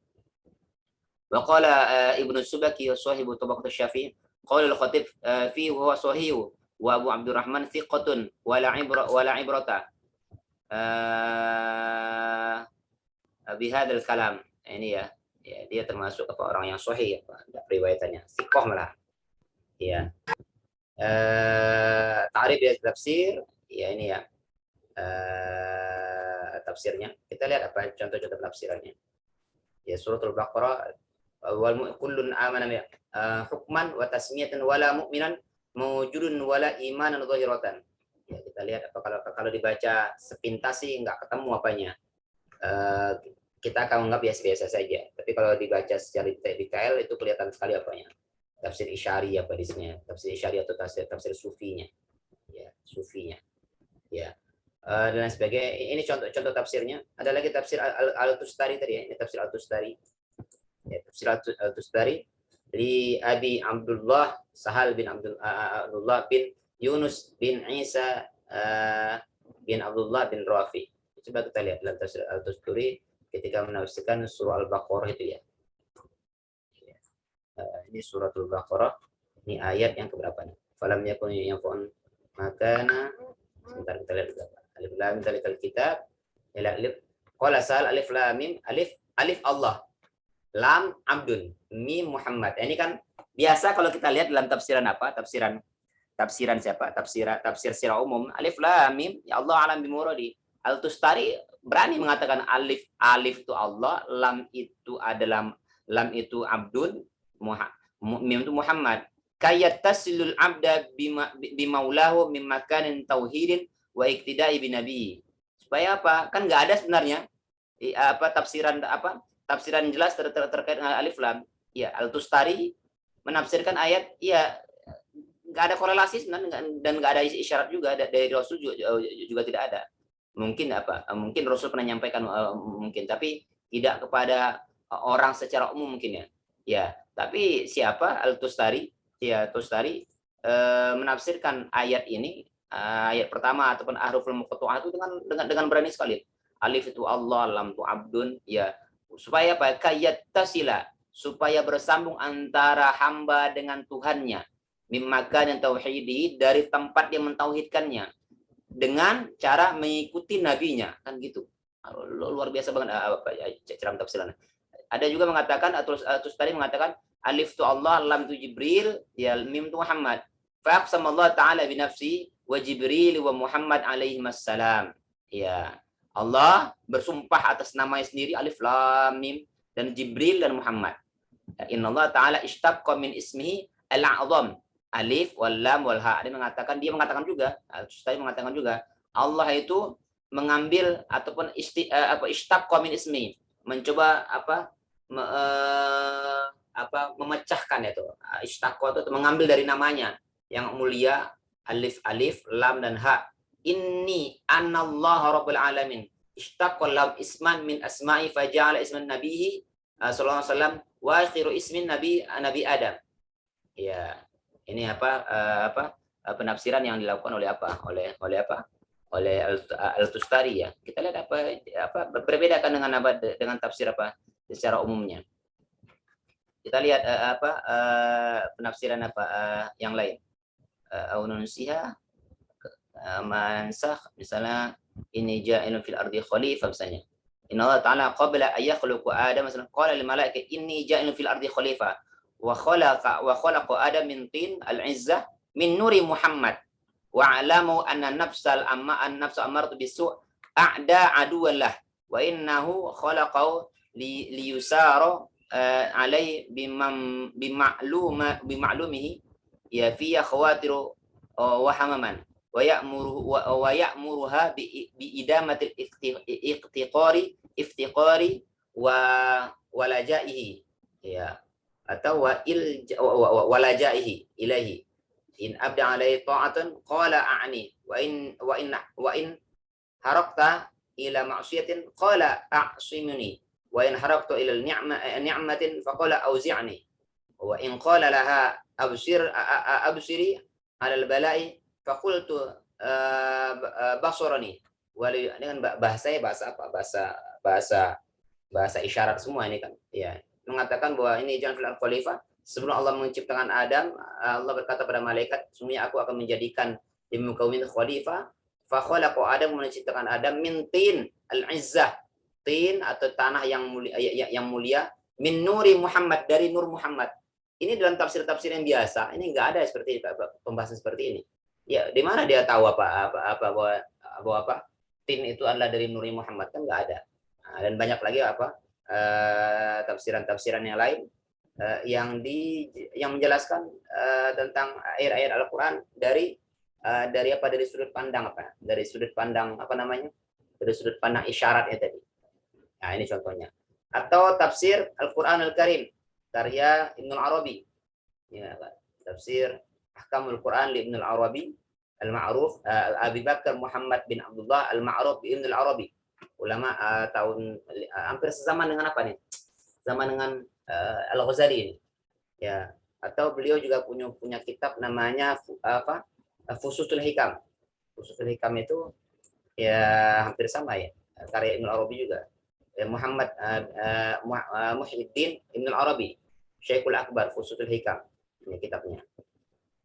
S3: Wa qala Ibnu Subaki wa sahibu Tabaqat Syafi'i qala al-Khatib fi huwa sahih wa Abu Abdurrahman thiqatun wala ibrata bihadzal kalam. Ini ya dia termasuk orang yang sahih riwayatannya, thiqah malah. Ya. Ta'rif ya tafsir, ya ini ya. Tafsirnya. Kita lihat apa contoh-contoh tafsirannya. Ya, suratul Baqarah, wal kullun amana hukman wa tasmiyatan wala mu'minan mawjudun wala imanan zahiratan. Ya, kita lihat apa kalau dibaca sepintas sih enggak ketemu apanya. Kita akan menganggap biasa-biasa saja. Tapi kalau dibaca secara detail itu kelihatan sekali apanya. Tafsir Isyari apa di sini? Tafsir Isyari atau tafsir sufinya. Ya, sufinya. Ya. Dan sebagainya. Ini contoh tafsirnya. Ada lagi tafsir Al-Tustari tadi ya. Ini tafsir Al-Tustari. Ya, tafsir Al-Tustari li Abi Abdullah Sahal bin Abdullah bin Yunus bin Isa bin Abdullah bin Rafi. Coba kita lihat dalam tafsir Al-Tusturi ketika menafsirkan surah Al-Baqarah itu ya. Ini suratul Baqarah, ini ayat yang keberapa nih? Falam yakun yanfa'un makana, sebentar kita lihat berapa. Alif lam mim zalikal kitab, alif qala sal alif lam mim alif Allah, lam abdun, mim Muhammad. Ini kan biasa kalau kita lihat dalam tafsiran apa? Tafsiran siapa? Tafsir secara umum, alif lam mim ya Allah alam bimuradi. Al-Tustari berani mengatakan alif itu Allah, lam itu adalah lam itu abdun, mim itu Muhammad. Kayattasilul abda bimaulahu min makanin tauhidin wa iktida'i binabi. Supaya apa? Kan nggak ada sebenarnya tafsiran jelas terkait dengan alif lam. Ya, Al-Tustari menafsirkan ayat, ya nggak ada korelasi sebenarnya, dan nggak ada isyarat juga dari Rasul juga tidak ada. Mungkin mungkin Rasul pernah menyampaikan mungkin, tapi tidak kepada orang secara umum mungkin ya. Ya, tapi siapa Al-Tustari? Ya, Tustari menafsirkan ayat ini, ayat pertama ataupun ahruful muqatta'ah itu dengan berani sekali. Alif itu Allah, lam itu abdun, ya. Supaya apa? Kayattasila, supaya bersambung antara hamba dengan Tuhannya. Mimmakan yang tauhidi, dari tempat yang mentauhidkannya, dengan cara mengikuti nabinya, kan gitu. Luar biasa banget cara tafsirannya. Ada juga mengatakan, atau tadi mengatakan alif tu Allah, lam tu Jibril, ya mim tu Muhammad. Faqsama Allah Ta'ala binafsi wa Jibril wa Muhammad alaihi wassalam. Ya, Allah bersumpah atas namanya sendiri, alif lam mim, dan Jibril dan Muhammad. Inna Allah Ta'ala ishtaqqa min ismihi al-a'zam, alif wal lam wal ha. Dia mengatakan juga, Al-Tustari mengatakan juga, Allah itu mengambil ataupun ishtaqqa min ismi, mencoba memecahkan itu. Ishtaqqa itu mengambil dari namanya yang mulia, alif lam dan ha. Inni anallahu rabbul alamin. Ishtaqqa lam isman min asma'i faja'ala isman nabihi sallallahu alaihi wasallam wa akhiru ismin nabi Adam. Ya, ini penafsiran yang dilakukan oleh Al-Tustari ya. Kita lihat berbeda kan dengan tafsir secara umumnya. Kita lihat penafsiran yang lain. Aununsiha mansakh, misalnya ini ja'ilun fil ardi khalifah misalnya. Inna Allah Ta'ala qabla ayakhluqu Adam misalnya qala lil malaikati inni ja'ilun fil ardi khalifah wa khalaqa Adam min tin al-izzah min nuri Muhammad wa alamu anna nafsal amartu bisu' a'da aduwallah wa innahu khalaqahu liyusara alai bima'lumihi ya fiya khawatiru wa hamaman wa ya'muruha bi idamatil iftiqari wa walajaihi ya, atau walajaihi ilahi in abda alaihi ta'atan qala a'ni wa in harakta ila ma'siyatin qala a'simuni wa in haraktu ila ni'matin faqala auzi'ni wa in qala laha absiri ala al-bala'i faqultu basorani. Dengan bahasa isyarat semua ini kan ya, mengatakan bahwa ini jangan fil khalifah. Sebelum Allah menciptakan Adam, Allah berkata pada malaikat, sesungguhnya aku akan menjadikan di muka bumi khalifah. Fa khalaqa Adam, menciptakan Adam min tin al-izzah, tin atau tanah yang mulia, min nuri Muhammad, dari nur Muhammad. Ini dalam tafsir-tafsir yang biasa, ini enggak ada seperti pembahasan seperti ini. Ya, di mana dia tahu bahwa tin itu adalah dari nuri Muhammad, kan enggak ada. Nah, dan banyak lagi tafsiran-tafsiran yang lain yang menjelaskan tentang ayat-ayat Al-Qur'an dari sudut pandang dari sudut pandang dari sudut pandang isyarat ya tadi. Nah, ini contohnya. Atau tafsir Al-Qur'an Al-Karim karya Ibnu Arabi. Ya, tafsir Ahkamul Quran li Ibnu Arabi Al-Ma'ruf, Abi Bakar Muhammad bin Abdullah Al-Ma'ruf bin Ibnu Arabi. Ulama tahun hampir sezaman dengan Zaman dengan Al-Ghazali ini. Ya, atau beliau juga punya kitab namanya Fususul Hikam. Fususul Hikam itu ya hampir sama ya, karya Ibnu Arabi juga. Muhammad Muhyiddin Ibnu Arabi, Syekhul Akbar, Fususul Hikam. Ini kitabnya.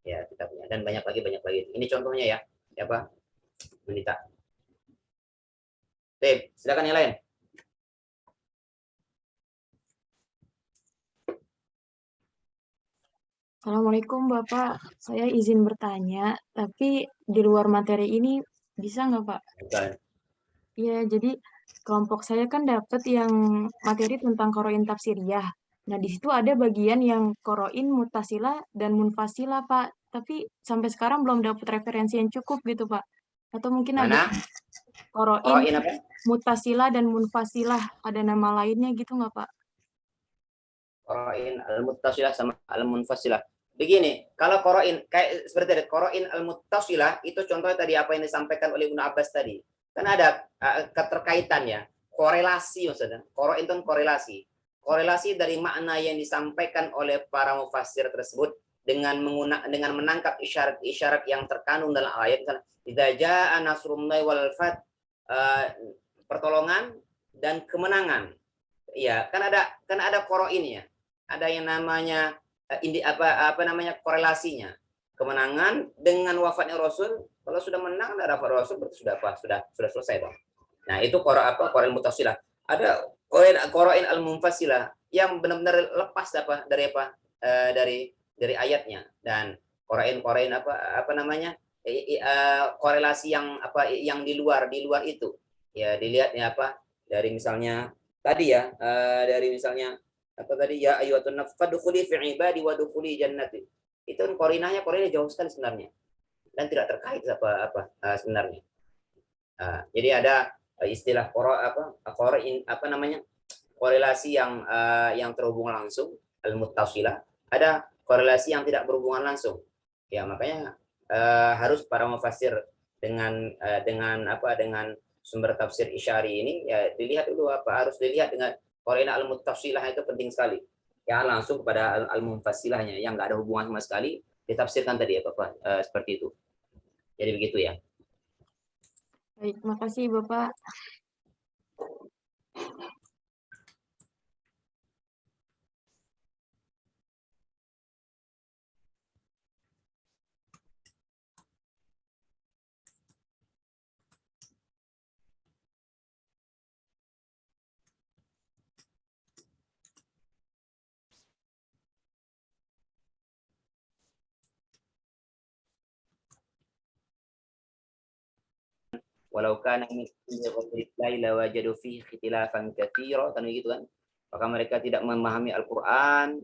S3: Ya, kitabnya. Dan banyak lagi. Ini contohnya ya. Siapa? Menita. Oke, silakan yang lain.
S7: Assalamualaikum Bapak, saya izin bertanya, tapi di luar materi ini bisa nggak Pak?
S3: Bukan.
S7: Iya, jadi kelompok saya kan dapat yang materi tentang koroin tafsiriyah. Nah, di situ ada bagian yang koroin mutasila dan munfasila Pak, tapi sampai sekarang belum dapat referensi yang cukup gitu Pak. Atau mungkin ada
S3: Mana?
S7: koroin
S3: Koroin apa?
S7: mutasila dan munfasilah, ada nama lainnya gitu nggak Pak?
S3: Qarain al-muttasilah sama al-munfasilah. Begini, kalau qarain kayak seperti tadi, qarain al-muttasilah itu contohnya tadi apa yang disampaikan oleh Ibnu Abbas tadi. Kan ada keterkaitan ya, korelasi maksudnya. Qarain itu korelasi. Korelasi dari makna yang disampaikan oleh para mufassir tersebut dengan menangkap isyarat-isyarat yang terkandung dalam ayat, misalnya idza jaa nasrullahi wal fath, pertolongan dan kemenangan. Ya, kan ada qarainnya. Ada yang namanya korelasinya, kemenangan dengan wafatnya Rasul. Kalau sudah menang ada wafat Rasul berarti sudah selesai Bang. Nah itu qarain mutasilah. Ada qarain al-munfasilah yang benar-benar lepas dari ayatnya, dan qarain korelasi yang di luar itu ya, dilihatnya dari misalnya tadi ya, dari misalnya ya ayyuhatun nafs fadkhuli fi ibadi wa dukhuli jannati. Itu kan korinahnya jauh sekali sebenarnya dan tidak terkait sebenarnya. Jadi ada istilah korelasi yang terhubungan langsung, al-muttasilah, ada korelasi yang tidak berhubungan langsung. Ya makanya harus para mufassir dengan sumber tafsir Isyari ini ya dilihat dulu, harus dilihat dengan Qorina al-muttasilah, itu penting sekali. Ya langsung kepada al-munfasilahnya yang enggak ada hubungan sama sekali ditafsirkan tadi seperti itu. Jadi begitu ya.
S7: Baik, makasih Bapak.
S3: Walau kana min ghairi la wajadu fihi ikhtilafan katsira, kan begitu kan. Maka mereka tidak memahami Al-Qur'an,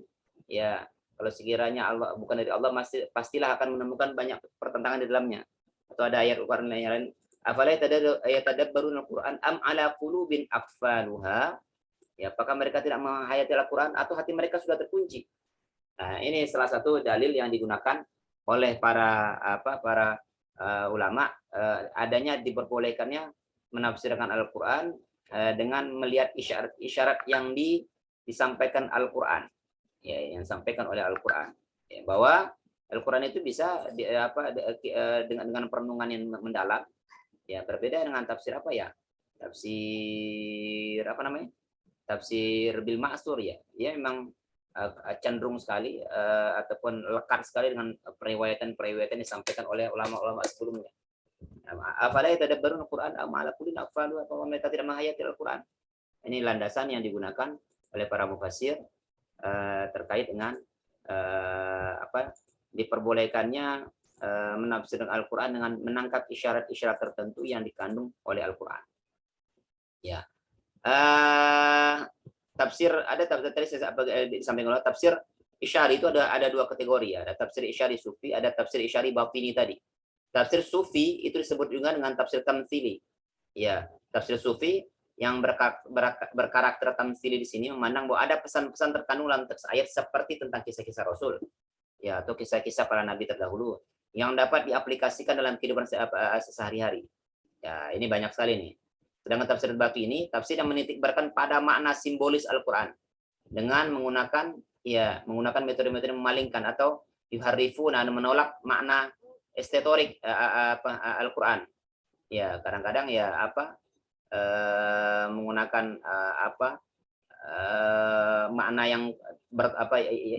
S3: ya kalau sekiranya Allah bukan dari Allah, pastilah akan menemukan banyak pertentangan di dalamnya. Atau ada ayat Al-Qur'an yang lain, afala yatadabbaruna Al-Qur'an am ala qulubin aqfaluha, ya apakah mereka tidak menghayati Al-Qur'an atau hati mereka sudah terkunci. Nah, ini salah satu dalil yang digunakan oleh para ulama, adanya diperbolehkannya menafsirkan Al-Qur'an dengan melihat isyarat-isyarat yang disampaikan Al-Qur'an, ya, yang disampaikan oleh Al-Qur'an, ya, bahwa Al-Qur'an itu bisa dengan perenungan yang mendalam, ya berbeda dengan tafsir tafsir bil ma'sur, ya memang cenderung sekali ataupun lekat sekali dengan periwayatan disampaikan oleh ulama-ulama sebelumnya. Afala yatadabbaruna Al-Qur'an am ala qulubin aqfaluha, apa mereka tidak menghayati Al-Qur'an. Ini landasan yang digunakan oleh para mufassir terkait dengan diperbolehkannya menafsirkan Al-Qur'an dengan menangkap isyarat-isyarat tertentu yang dikandung oleh Al-Qur'an. Ya. Tafsir tadi saya disampaikan oleh tafsir Isyari itu ada dua kategori ya. Ada tafsir Isyari Sufi, ada tafsir Isyari Batini tadi. Tafsir Sufi itu disebut juga dengan tafsir tamtsili. Ya, tafsir Sufi yang berkarakter tamtsili di sini memandang bahwa ada pesan-pesan terkandung dalam teks ayat seperti tentang kisah-kisah Rasul, ya, atau kisah-kisah para nabi terdahulu yang dapat diaplikasikan dalam kehidupan sehari-hari. Ya, ini banyak sekali nih. Sedangkan tafsir Batini, tafsir yang menitik beratkan pada makna simbolis Al-Qur'an dengan menggunakan ya menggunakan metode-metode memalingkan atau yuharrifuna, menolak makna estetorik Al-Qur'an. Ya, kadang-kadang ya menggunakan makna yang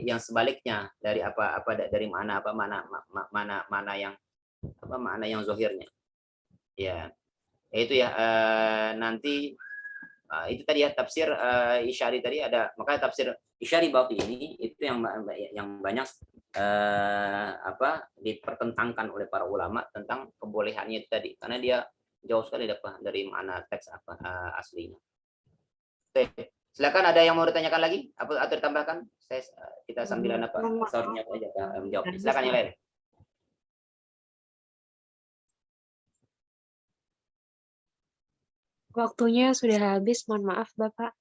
S3: yang sebaliknya dari dari mana yang makna yang zahirnya. Ya. Itu ya nanti itu tadi ya tafsir Isyari tadi ada, makanya tafsir Isyari batini itu yang banyak dipertentangkan oleh para ulama tentang kebolehannya itu tadi, karena dia jauh sekali dari makna teks aslinya. Oke, silakan ada yang mau ditanyakan lagi atau ditambahkan? Kita sambilan soundnya aja menjawab. Silakan yang lain.
S8: Waktunya sudah habis, mohon maaf Bapak.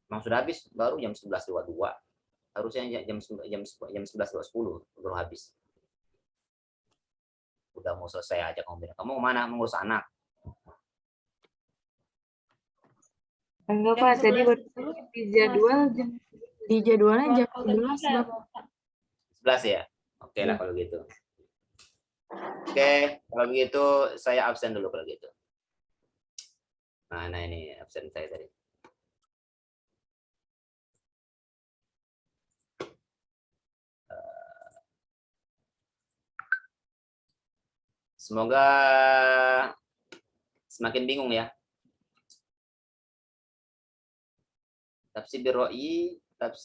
S3: Memang sudah habis, baru jam 11.22. Harusnya jam 11.20 baru habis. Udah mau selesai aja kamu bilang. Kamu kemana? Mengurus anak?
S7: Enggak Pak, tadi baru di jadwalnya jam 11 Bapak.
S3: 11 ya? Oke lah kalau gitu. Oke, kalau begitu saya absen dulu kalau gitu. Nah ini absen saya tadi. Semoga semakin bingung ya. Tafsir birro'i, tafsir